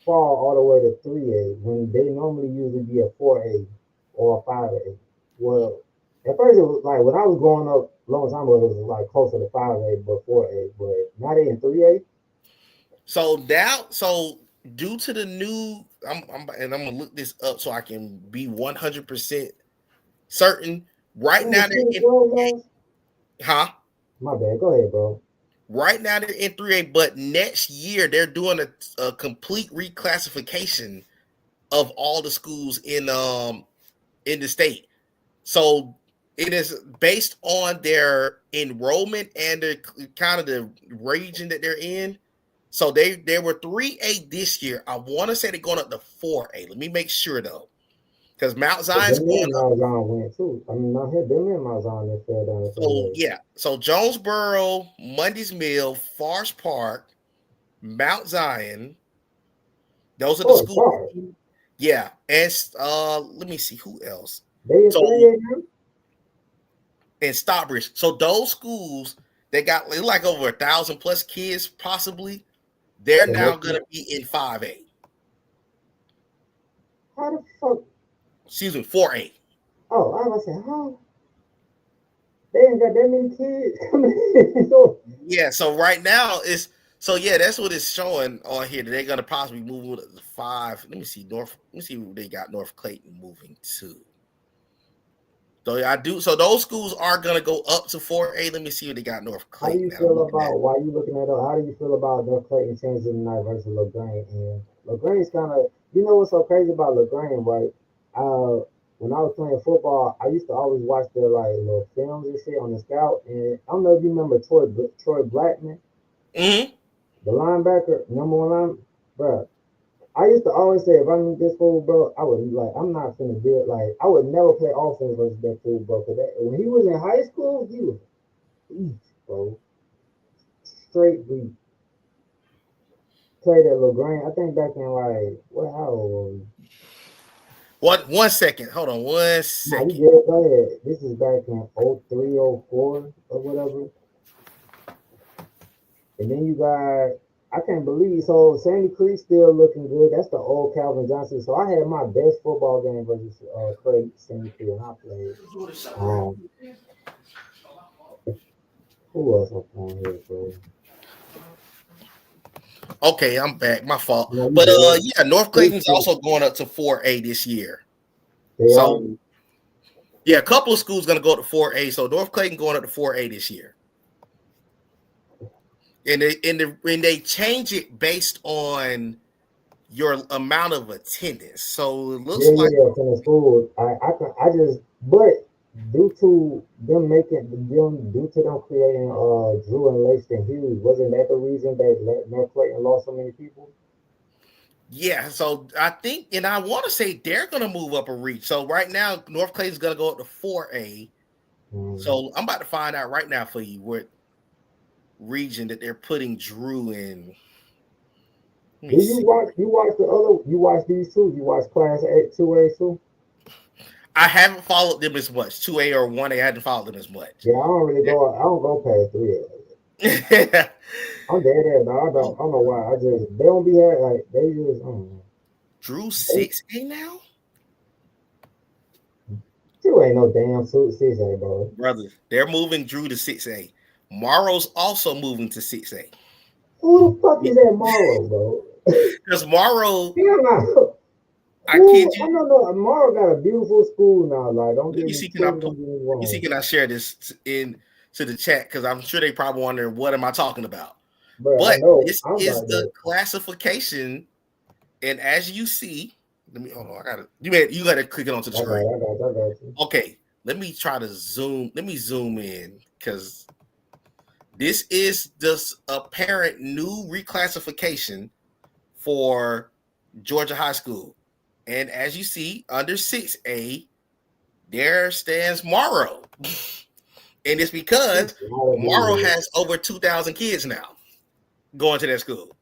fall all the way to 3A when they normally usually be a 4A or a 5A? Well, at first it was like when I was growing up a long time ago, it was like closer to 5A but 4A, but now they in 3A. So due to the new, I'm gonna look this up so I can be 100% certain. Right now they're in, huh? My bad. Go ahead, bro. Right now they're in 3A, but next year they're doing a complete reclassification of all the schools in the state. So it is based on their enrollment and the kind of the region that they're in. So they were 3A this year. I want to say they're going up to 4A. Let me make sure though, because Mount Zion's going up. Mount Zion went too. I mean, not here. Them in Mount Zion that fell down. So yeah. So Jonesboro, Mundy's Mill, Forest Park, Mount Zion. Those are the schools. Park. Yeah, and let me see who else. And Stockbridge. So those schools, they got like over 1,000 plus kids, possibly. They're now going to be in 5A. How the fuck? Excuse me, 4A. Oh, I was saying, how? They ain't got that many kids. Yeah, so right now that's what it's showing on here. That they're going to possibly move to 5. Let me see where they got North Clayton moving to. So those schools are gonna go up to 4A. Let me see what they got North Clayton. How do you feel about while you looking at it? How do you feel about North Clayton changing tonight versus LaGrange? And LaGrange's kind of, what's so crazy about LaGrange, right? When I was playing football, I used to always watch their like little films and shit on the scout. And I don't know if you remember Troy Blackman, the linebacker, number one line, bro. I used to always say, if I meet this fool, bro, I would I'm not finna do it. Like, I would never play offense versus that fool, bro. Cause when he was in high school, he was beast, bro. Straight beat. Played at LaGrange. I think back in how old was he? One second. Hold on 1 second. Nah, go ahead. This is back in 03, 04 or whatever. And then you got, I can't believe, so Sandy Creek still looking good. That's the old Calvin Johnson. So I had my best football game versus Craig Sandy Creek, and I played. Who else up on here, bro? Okay, I'm back. My fault. North Clayton's also going up to 4A this year. A couple of schools going to go up to 4A. So North Clayton going up to 4A this year. And they change it based on your amount of attendance. So it looks from the school. But due to them creating Drew and Langston Hughes, wasn't that the reason that North Clayton lost so many people? Yeah, so I think, and I want to say they're going to move up a reach. So right now, North Clayton's going to go up to 4A. So I'm about to find out right now for you what region that they're putting Drew in. Did you watch these two? You watch Class 2A too? I haven't followed them as much. 2A or 1A, I hadn't followed them as much. Yeah, I don't go past 3A. I'm dead at I don't know why. They don't be they just Drew 6A now? Drew ain't no damn 6A, bro. Brother, they're moving Drew to 6A. Morrow's also moving to 6A. Who the fuck is that Morrow, bro? Because Morrow, I kid you. No. Morrow got a beautiful school now. Like, don't get me wrong. You see, can I share this to the chat? Because I'm sure they probably wondering what am I talking about. Bro, but this is the classification And as you see, let me hold on. You gotta click it onto the screen. I got you. Okay, let me try to zoom. Let me zoom in because this is this apparent new reclassification for Georgia High School. And as you see, under 6A, there stands Morrow. And it's because Morrow has over 2,000 kids now going to that school.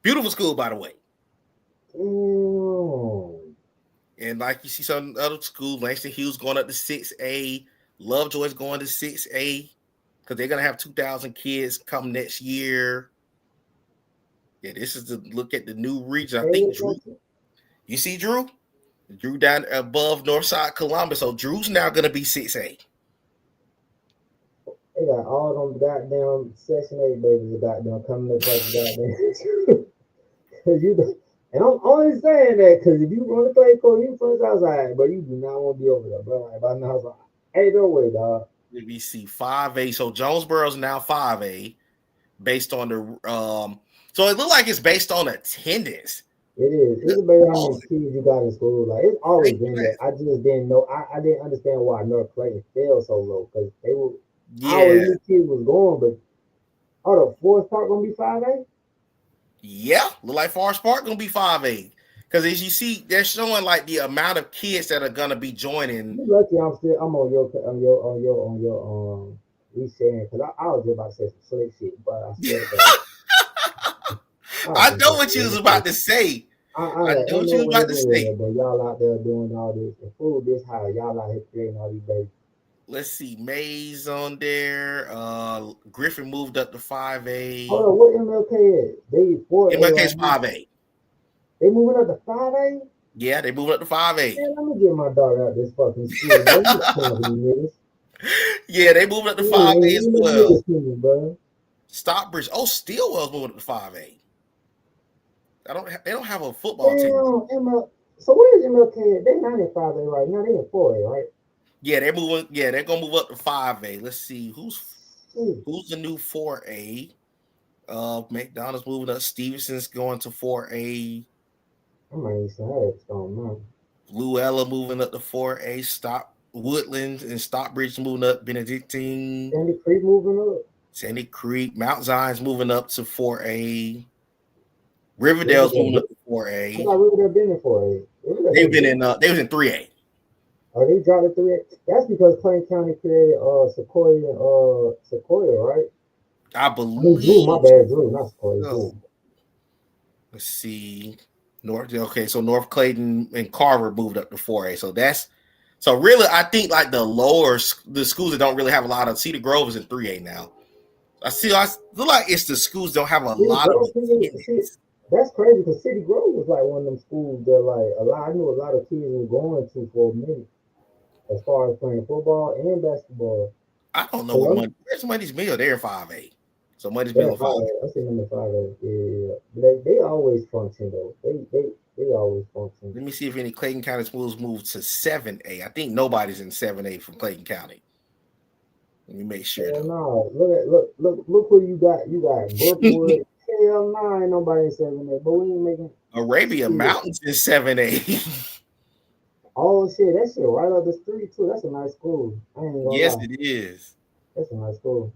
Beautiful school, by the way. And like you see some other schools, Langston Hughes going up to 6A, Lovejoy's going to 6A, because they're going to have 2,000 kids come next year. Yeah, this is to look at the new region. I think Drew, you see Drew? Drew down above Northside Columbus. So Drew's now going to be 6A. They got all them goddamn Section 8 babies goddamn coming to fucking goddamn. Cause you, and I'm only saying that because if you run the clay court, you first outside, but you do not want to be over there, bro. If I know, I was like, hey, no way, dog. We see 5A. So Jonesboro's now 5A based on the so it looks like it's based on attendance. It is. It's based on how many kids you got in school. Like it's always been there. I just didn't know. I didn't understand why North Clayton fell so low because they were. Our new kids was going, but the Forest Park gonna be 5A? Yeah, look like Forest Park gonna be 5A. Because as you see, they're showing like the amount of kids that are gonna be joining. You lucky I'm on your we saying because I was just about to say some slick shit, but I said that. I know what you was about to say. I know what you was about to say. But y'all out there doing all this and food this high, y'all out here creating all these babies. Let's see, Mays on there. Griffin moved up to 5A. Hold on, what MLK is? They 4A. MLK's 5A. They moving up to 5A? Yeah, they moved up to 5A. Man, let me get my daughter out this fucking school. Yeah, they moved up to 5A as well. Stockbridge. Oh, Stillwell's moving up to 5A. They don't have a football team. So where is MLK? They're not in 5A right now. They're in 4A, right? Yeah, they're moving. Yeah, they're gonna move up to 5A. Let's see who's the new 4A. McDonald's moving up. Stevenson's going to 4A. I might need some help. So Luella moving up to 4A. Woodlands and Stockbridge moving up. Benedictine. Sandy Creek moving up. Sandy Creek. Mount Zion's moving up to 4A. Riverdale's moving up to 4A. I thought Riverdale been in 4A. They was in 3A. Oh, they dropped the 3A. That's because Clayton County created Sequoia, right? I believe. Drew, my bad, Drew, not Sequoia. Oh. Let's see. So North Clayton and Carver moved up to 4A. So really, I think like the schools that don't really have a lot of Cedar Grove is in 3A now. I feel like it's the schools don't have a lot of. That's crazy because City Grove was like one of them schools that I knew a lot of kids were going to for a minute as far as playing football and basketball. I don't know where's Money's Mill. They're in 5A. So Money's Mill in 5A. I see them in 5A. Yeah. They always function though. They always function. Let me see if any Clayton County schools moved to 7A. I think nobody's in 7A from Clayton County. Let me make sure. No, look who you got. You got Brookwood. Hell no, ain't nobody in 7A, but we ain't making Arabia Mountains in 7A. Oh shit, that shit right up the street too. That's a nice school. I ain't gonna lie. It is. That's a nice school.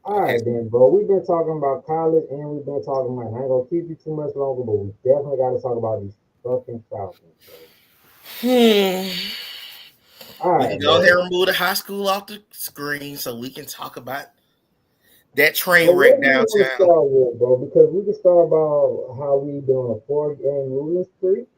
All right, then, bro. We've been talking about college and we've been talking about. I ain't gonna keep you too much longer, but we definitely got to talk about these fucking Falcons. All right, go ahead and remove the high school off the screen so we can talk about that train wreck downtown. Start with, bro, because we can start about how we doing a 4-game losing streak.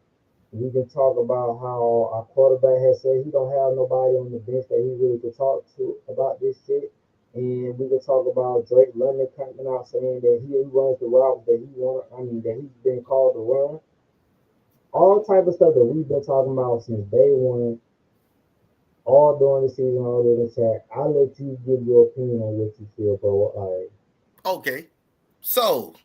We can talk about how our quarterback has said he don't have nobody on the bench that he really could talk to about this shit. And we can talk about Drake London coming out saying that he runs the route that that he's been called to run. All type of stuff that we've been talking about since day one, all during the season, all during the chat. I'll let you give your opinion on what you feel, bro. All right. Okay. So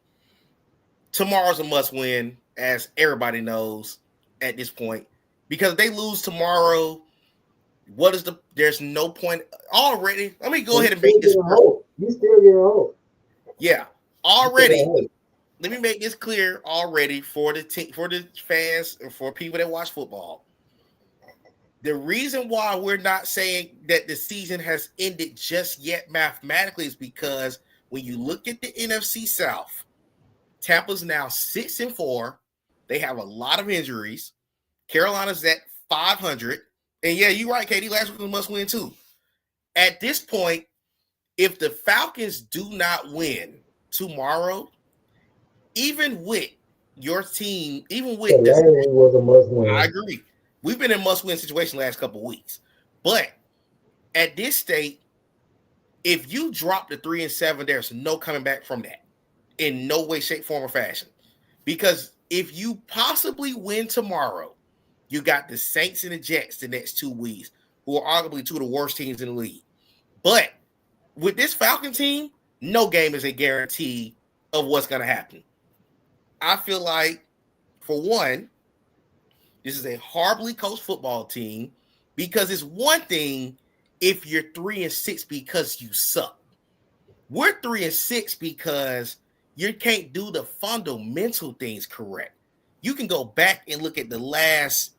tomorrow's a must win, as everybody knows at this point. Because if they lose tomorrow, there's no point already. Let me go ahead and make this. You still getting hope. Yeah. Already let me make this clear already for the fans and for people that watch football. The reason why we're not saying that the season has ended just yet mathematically is because when you look at the NFC South, Tampa's now 6-4. They have a lot of injuries. Carolina's at 500. And yeah, you're right, Katie. Last week was a must win too. At this point, if the Falcons do not win tomorrow, even with your team, even with last week was a must win. I agree. We've been in must win situation last couple of weeks. But at this state, if you drop the 3-7, there's no coming back from that in no way, shape, form, or fashion. Because if you possibly win tomorrow, you got the Saints and the Jets the next 2 weeks, who are arguably two of the worst teams in the league. But with this Falcon team, no game is a guarantee of what's going to happen. I feel like, for one, this is a horribly coached football team because it's one thing if you're 3-6 because you suck. We're 3-6 because you can't do the fundamental things correct. You can go back and look at the last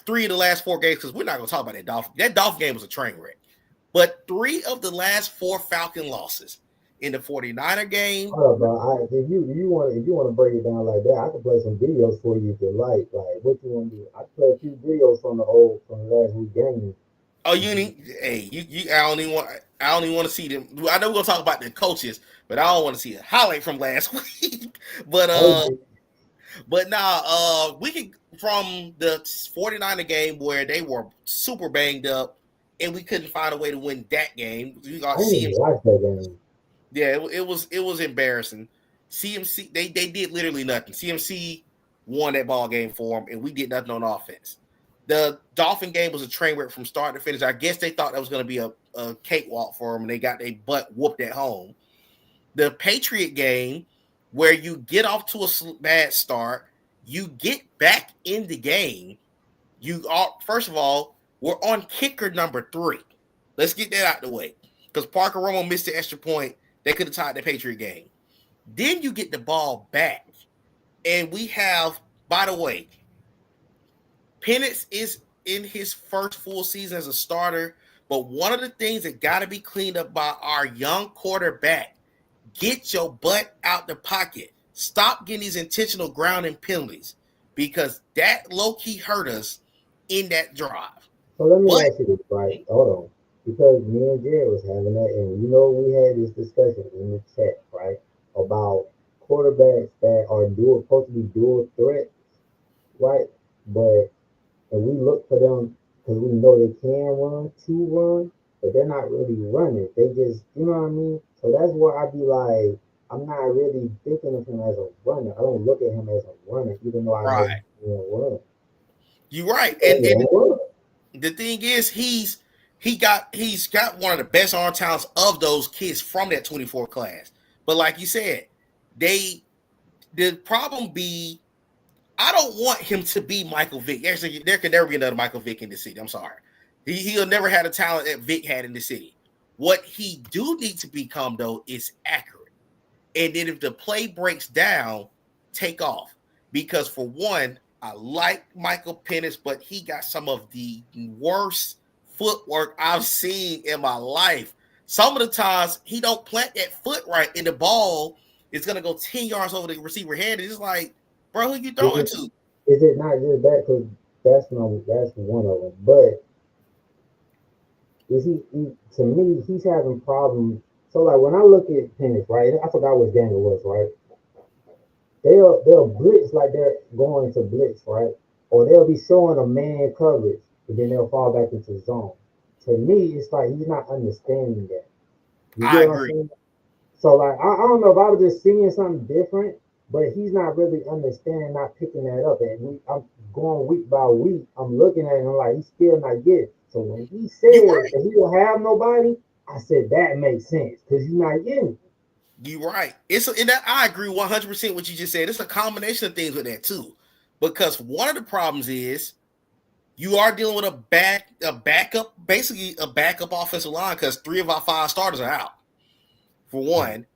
3 of the last 4 games because we're not going to talk about that Dolphin. That Dolphin game was a train wreck. But 3 of the last 4 Falcon losses in the 49er game. Hold up, bro. If you want to break it down like that, I can play some videos for you if you like. Like what you want to do? I can play a few videos from the last week game. Oh, you need I don't even want to see them. I know we're gonna talk about the coaches, but I don't want to see a highlight from last week. But we can from the 49er game where they were super banged up and we couldn't find a way to win that game. We got CMC. Watch that game. Yeah, it was embarrassing. CMC they did literally nothing. CMC won that ball game for them, and we did nothing on offense. The Dolphin game was a train wreck from start to finish. I guess they thought that was going to be a cakewalk for them, and they got their butt whooped at home. The Patriot game, where you get off to a bad start, you get back in the game. You are, first of all, we're on kicker number 3. Let's get that out the way. Because Parker Romo missed the extra point. They could have tied the Patriot game. Then you get the ball back. And we have, by the way, Penix is in his first full season as a starter, but one of the things that got to be cleaned up by our young quarterback, get your butt out the pocket. Stop getting these intentional grounding penalties because that low-key hurt us in that drive. So let me ask you this, right? Hold on. Because me and Jared was having that, and we had this discussion in the chat, right, about quarterbacks that are supposed to be dual threats, right? And we look for them because we know they can run, but they're not really running. They just, you know what I mean? So that's where I be like, I'm not really thinking of him as a runner. I don't look at him as a runner, even though I know he's a runner. You're right. And the thing is, he's got one of the best arm talents of those kids from that 24 class. But like you said, the problem be, I don't want him to be Michael Vick. There could never be another Michael Vick in the city. I'm sorry. He'll never had a talent that Vick had in the city. What he do need to become, though, is accurate. And then if the play breaks down, take off. Because for one, I like Michael Penix, but he got some of the worst footwork I've seen in my life. Some of the times he don't plant that foot right, and the ball is going to go 10 yards over the receiver head. It's like, bro, who you throwing to? Is it not just that? Because that's one of them. But is he to me, he's having problems. So like when I look at Penix, right? I forgot what game it was, right? They'll blitz like they're going to blitz, right? Or they'll be showing a man coverage, and then they'll fall back into zone. To me, it's like he's not understanding that. I agree. So like I don't know if I was just seeing something different, but he's not really understanding, not picking that up. And I'm going week by week. I'm looking at him like he's still not getting. So when he said that he don't have nobody, I said that makes sense because he's not getting it. You're right. I agree 100% what you just said. It's a combination of things with that too, because one of the problems is you are dealing with a backup offensive line because 3 of our 5 starters are out. For one,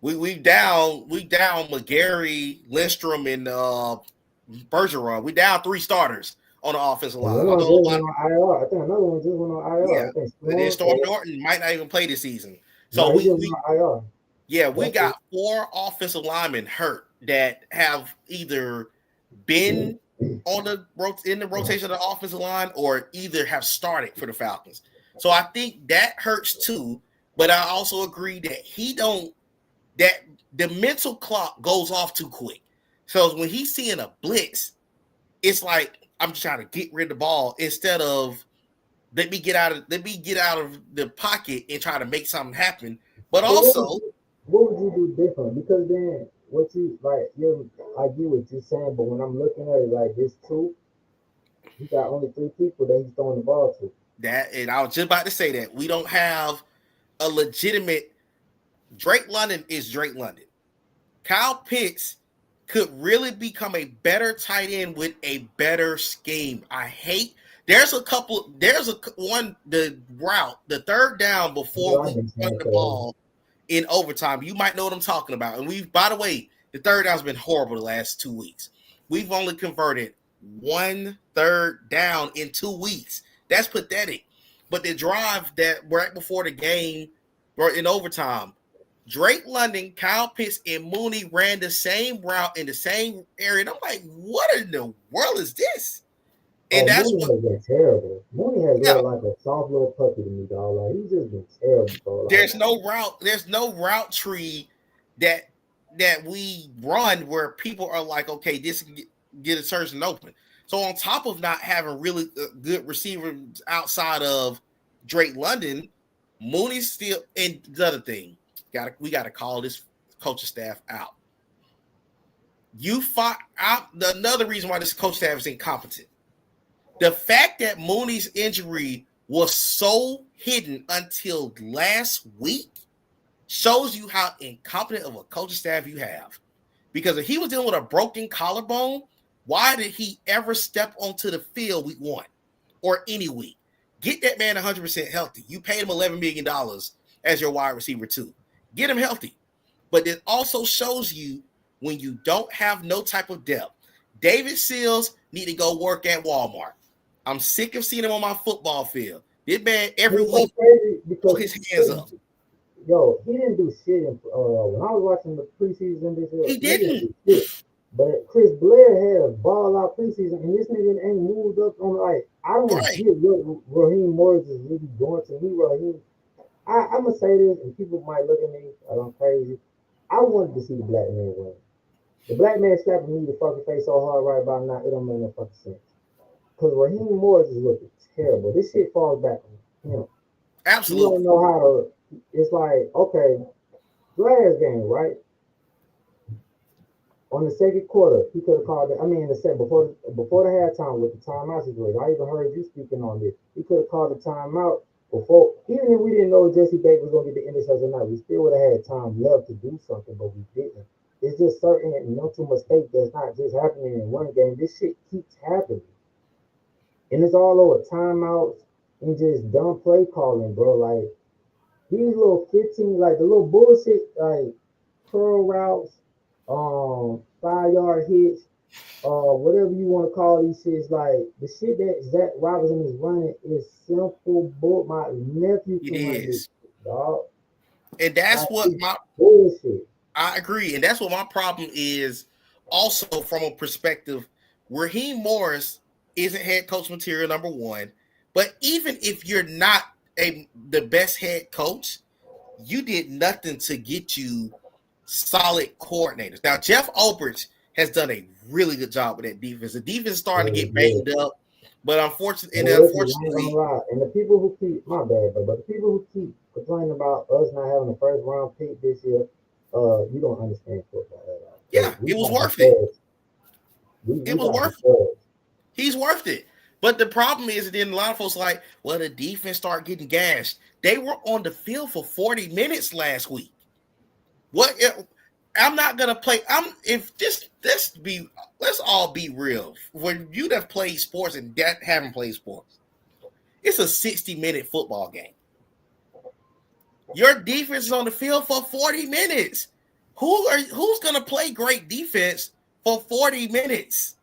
We down McGarry, Lindstrom, and Bergeron. We down 3 starters on the offensive line. One just went on IR. I think another one just went on IR. Yeah, I think and then Storm Norton might not even play this season. So he just went on IR. Yeah, we got 4 offensive linemen hurt that have either been in the rotation of the offensive line or either have started for the Falcons. So I think that hurts too. But I also agree that the mental clock goes off too quick. So when he's seeing a blitz, it's like I'm just trying to get rid of the ball instead of let me get out of the pocket and try to make something happen. But also, what would you do different? Because then what you like, I get what you're saying, but when I'm looking at it like this too, he got only 3 people that he's throwing the ball to. And I was just about to say that we don't have a legitimate. Drake London is Drake London. Kyle Pitts could really become a better tight end with a better scheme. The route, the third down before we run the ball in overtime. You might know what I'm talking about. And by the way, the third down's been horrible the last 2 weeks. We've only converted 1 third down in 2 weeks. That's pathetic. But the drive that right before the game or in overtime, Drake London, Kyle Pitts, and Mooney ran the same route in the same area. And I'm like, what in the world is this? And that's Mooney has been terrible. Mooney has been like a soft little puppy to me, dog. Like he's just been terrible, dog. There's no route tree that we run where people are like, okay, this can get a person open. So on top of not having really good receivers outside of Drake London, Mooney's still. And the other thing, we got to call this coaching staff out. Another reason why this coaching staff is incompetent. The fact that Mooney's injury was so hidden until last week shows you how incompetent of a coaching staff you have. Because if he was dealing with a broken collarbone, why did he ever step onto the field week 1 or any week? Get that man 100% healthy. You paid him $11 million as your wide receiver too. Get him healthy. But it also shows you when you don't have no type of depth. David Sills need to go work at Walmart. I'm sick of seeing him on my football field. This man every week put his hands up. Yo, he didn't do shit. When I was watching the preseason this year, he didn't. Do shit. But Chris Blair had a ball out preseason, and this nigga ain't moved up on like I don't get what Raheem Morris is really doing to me. Raheem, I'm gonna say this, and people might look at me like I'm crazy. I wanted to see the black man win. The black man slapping me the fucking face so hard right about now, it don't make no fucking sense. Because Raheem Morris is looking terrible. This shit falls back on him. Absolutely. You don't know how to. It's like, okay, last game, right? On the second quarter, he could have called it. I mean, before the halftime with the timeout situation. I even heard you speaking on this. He could have called the timeout before, even if we didn't know Jesse Baker was going to get the interception or not. We still would have had time left to do something, but we didn't. It's just certain mental mistake that's not just happening in one game. This shit keeps happening, and it's all over timeouts and just dumb play calling, bro. Like these little 15, like the little bullshit, like curl routes. 5-yard hits, whatever you want to call these shits, like the shit that Zach Robinson is running is simple bull. My nephew can run this shit, dog. And that's like, what my bullshit. I agree, and that's what my problem is. Also, from a perspective, Raheem Morris isn't head coach material, number one. But even if you're not the best head coach, you did nothing to get you solid coordinators. Now, Jeff Ulbrich has done a really good job with that defense. The defense is starting to get banged up, but unfortunately, and the people who keep but the people who keep complaining about us not having a first round pick this year, you don't understand football at all. Yeah, it was worth it. It was worth it. He's worth it. But the problem is, then a lot of folks are like, well, the defense started getting gashed. They were on the field for 40 minutes last week. What? I'm not gonna play. Let's all be real. When you have played sports and haven't played sports, it's a 60-minute football game. Your defense is on the field for 40 minutes. Who's gonna play great defense for 40 minutes?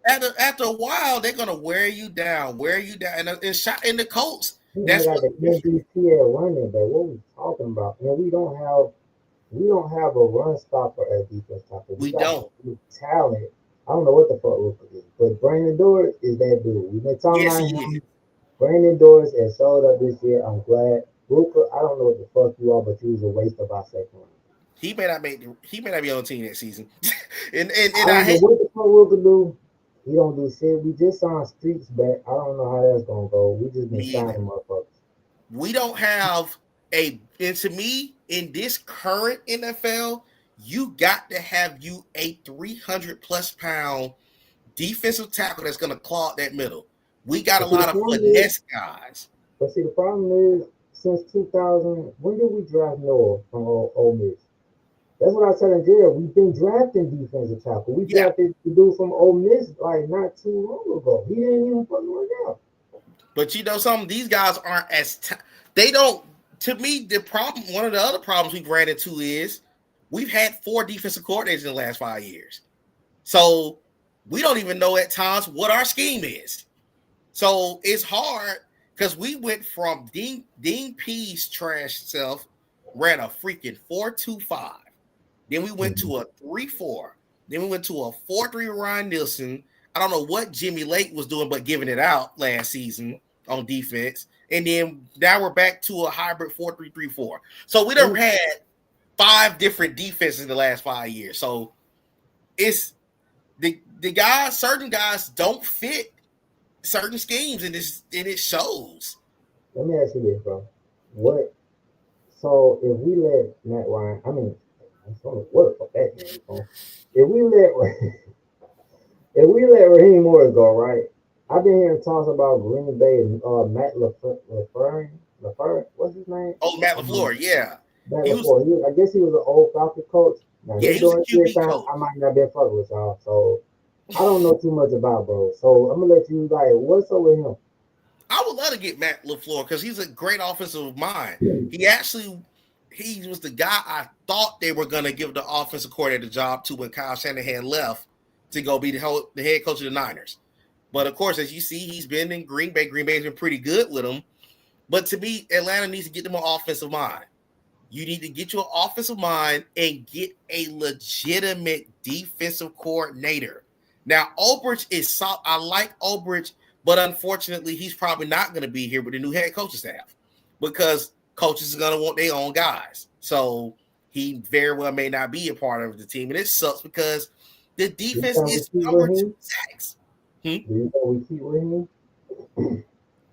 After a while, they're gonna wear you down, and shot in the Colts. We That's got what the MVP at running back. What we talking about? And we don't have a run stopper at defense tackle. We we got don't. talent. I don't know what the fuck Rooker is, but Brandon Doris is that dude. We've been talking Yes, about he is. him. Brandon Doris has showed up this year. I'm glad. Rooker, I don't know what the fuck you are, but you was a waste of our second round. He may not be on the team next season. and I I don't know hate what the fuck Rooker do. He don't do shit. We just signed Streets back. I don't know how that's gonna go. We just been me either. signing motherfuckers. We don't have and to me, in this current NFL, you got to have you a 300 plus pound defensive tackle that's gonna clog that middle. We got a But see, the lot of problem is, finesse guys. the problem is, since 2000, when did we draft Noah from Ole Miss? That's what I said in jail. We've been drafting defensive tackle. We Yeah, drafted the dude from Ole Miss like not too long ago. He didn't even fucking work out. but you know something, these guys aren't they don't. To me, the problem, one of the other problems we've ran into is we've had 4 defensive coordinators in the last 5 years. So we don't even know at times what our scheme is. So it's hard because we went from Dean P's trash self, ran a freaking 4-2-5. Then we went to a 3-4. Then we went to a 4-3 with Ryan Nielsen. I don't know what Jimmy Lake was doing, but giving it out last season on defense. And then now we're back to a hybrid 4-3-3-4. So we done had 5 different defenses in the last 5 years. So it's the guys, certain guys don't fit certain schemes, and it shows. Let me ask you this, bro. What? So if we let Matt Ryan, I mean, what the fuck that name from? If we let if we let Raheem Morris go, right? I've been hearing talks about Green Bay and Matt LaFleur. What's his name? Oh, Matt LaFleur, yeah. Matt He was LaFleur. I guess he was an old Falcon coach. Now Yeah, him he was a doing shit QB time, coach. I might not been fucking with y'all. So I don't know too much about bro. So I'm gonna let you like what's up with him? I would love to get Matt LaFleur because he's a great offensive mind. He was the guy I thought they were going to give the offensive coordinator job to when Kyle Shanahan left to go be the head coach of the Niners. But of course, as you see, he's been in Green Bay. Green Bay's been pretty good with him. But to me, Atlanta needs to get them an offensive mind. You need to get your offensive mind and get a legitimate defensive coordinator. Now, Ulbrich is soft. I like Ulbrich, but unfortunately, he's probably not going to be here with the new head coaching staff because coaches are going to want their own guys. So he very well may not be a part of the team. And it sucks because the defense is number 2 sacks. Do you think we keep Raheem?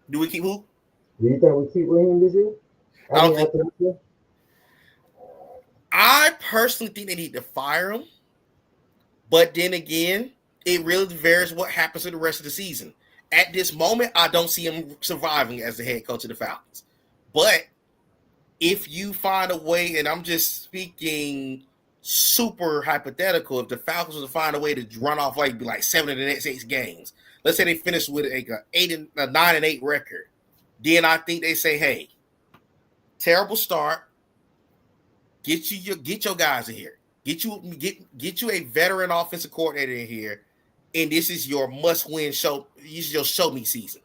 Do we keep who? Do you think we keep Raheem this year? I don't think. After this year? I personally think they need to fire him. But then again, it really varies what happens in the rest of the season. At this moment, I don't see him surviving as the head coach of the Falcons. But if you find a way, and I'm just speaking super hypothetical, if the Falcons were to find a way to run off like 7 of the next 8 games, let's say they finish with a 9-8 record, then I think they say, hey, terrible start. Get your guys in here. Get you a veteran offensive coordinator in here, and this is your must-win show. This is your show me season.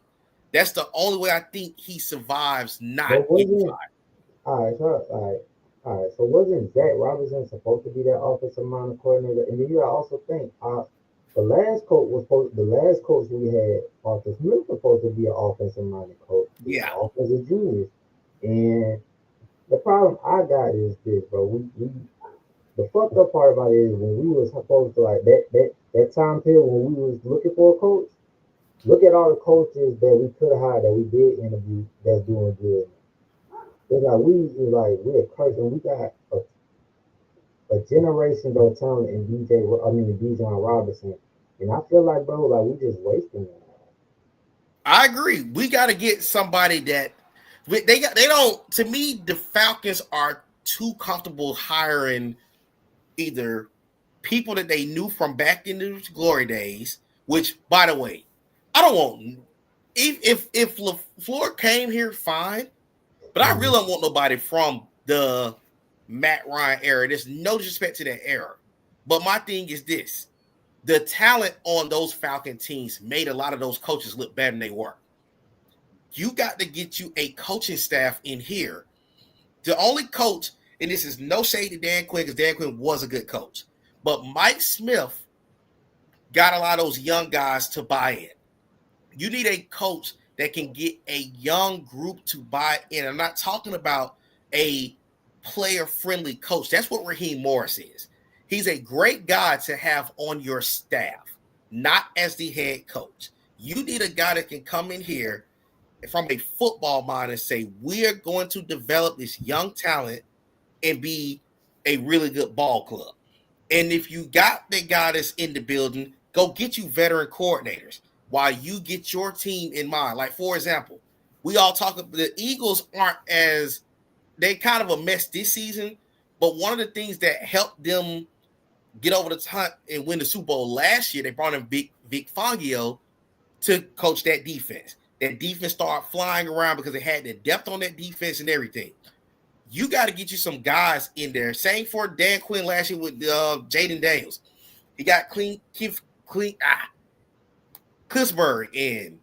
That's the only way I think he survives not getting fired. All right. So wasn't Jack Robinson supposed to be that offensive minded coordinator? And then you also think the last coach we had, Arthur Smith, was supposed to be an offensive minded coach. Yeah. Offensive genius. And the problem I got is this, bro. The fucked up part about it is when we was supposed to like that time period when we was looking for a coach. Look at all the coaches that we could have hired that we did interview that's doing good. It's like we're cursed and we got a generational talent in Bijan Robinson. And I feel like, bro, like we just wasting it. I agree. We got to get somebody that they don't. To me, the Falcons are too comfortable hiring either people that they knew from back in the glory days. Which, by the way, I don't want. If LaFleur came here, fine. But I really don't want nobody from the Matt Ryan era. There's no disrespect to that era. But my thing is this. The talent on those Falcon teams made a lot of those coaches look better than they were. You got to get you a coaching staff in here. The only coach, and this is no shade to Dan Quinn, because Dan Quinn was a good coach, but Mike Smith got a lot of those young guys to buy in. You need a coach that can get a young group to buy in. I'm not talking about a player-friendly coach. That's what Raheem Morris is. He's a great guy to have on your staff, not as the head coach. You need a guy that can come in here from a football mind and say, we're going to develop this young talent and be a really good ball club. And if you got that guy that's in the building, go get you veteran coordinators while you get your team in mind. Like, for example, we all talk about the Eagles they kind of a mess this season, but one of the things that helped them get over the top and win the Super Bowl last year, they brought in Vic Fangio to coach that defense. That defense started flying around because they had the depth on that defense and everything. You got to get you some guys in there. Same for Dan Quinn last year with Jaden Daniels. He got Pittsburgh in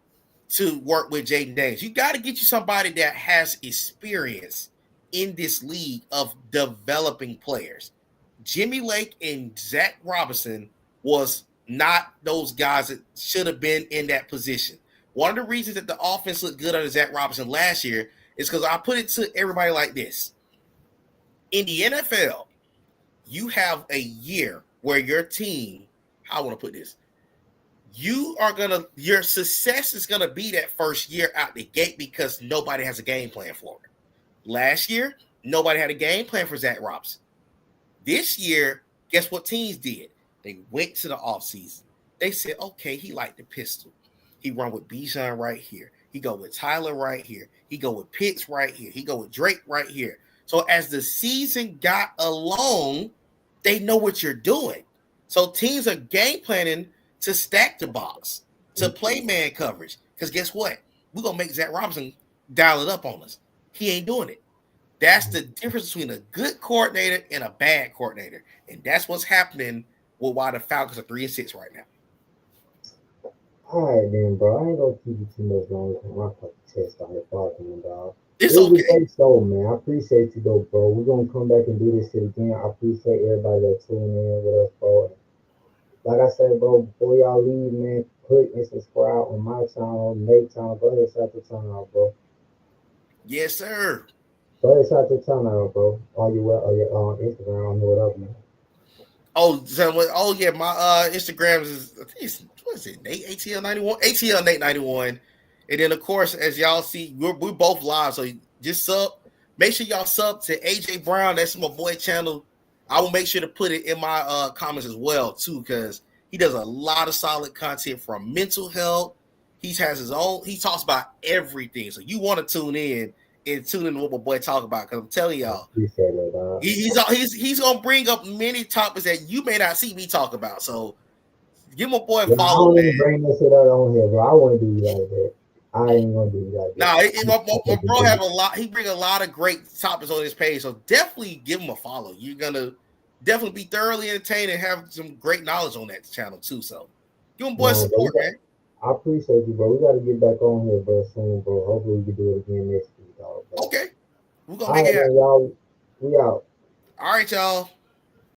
to work with Jaden Daniels. You got to get you somebody that has experience in this league of developing players. Jimmy Lake and Zach Robinson was not those guys that should have been in that position. One of the reasons that the offense looked good under Zach Robinson last year is because I put it to everybody like this. In the NFL, you have a year where your team, how I want to put this, your success is going to be that first year out the gate because nobody has a game plan for it. Last year, nobody had a game plan for Zach Robinson. This year, guess what teams did? They went to the offseason. They said, okay, he liked the pistol. He run with Bijan right here. He go with Tyler right here. He go with Pitts right here. He go with Drake right here. So as the season got along, they know what you're doing. So teams are game planning to stack the box, to play man coverage. Because guess what? We're going to make Zach Robinson dial it up on us. He ain't doing it. That's the difference between a good coordinator and a bad coordinator. And that's what's happening with why the Falcons are 3-6 right now. All right, then, bro. I ain't gonna keep you too much longer because my fucking chest started barking, dog. It's It was a okay. great show, man. I appreciate you, though, bro. We're gonna come back and do this shit again. I appreciate everybody that tuned in with us, bro. Like I said, bro, before y'all leave, man, click and subscribe on my channel, Nate's channel. Go ahead, shout the channel out, bro. Yes, sir. Go ahead, shout the channel out, bro. On your Instagram, on whatever, man. Oh yeah, my Instagram is, I think it's, what is it, Nate ATL91? ATL Nate 91. And then of course, as y'all see, we're both live. So just make sure y'all sub to Ajay Brown. That's my boy channel. I will make sure to put it in my comments as well, too, because he does a lot of solid content from mental health. He talks about everything. So you want to tune in to what my boy talk about, because I'm telling y'all, he's gonna bring up many topics that you may not see me talk about. So give my boy a follow, I don't man. even bring that shit out on here, bro. I want to do you like that. I ain't gonna do you like that. My bro have a lot. He bring a lot of great topics on his page. So definitely give him a follow. You're gonna definitely be thoroughly entertained and have some great knowledge on that channel too. So give him boy support, man. I appreciate you, bro. We got to get back on here, bro, soon, bro. Hopefully we can do it again next week, dog. Okay. We're going to make it happen. Y'all. We out. All right, y'all.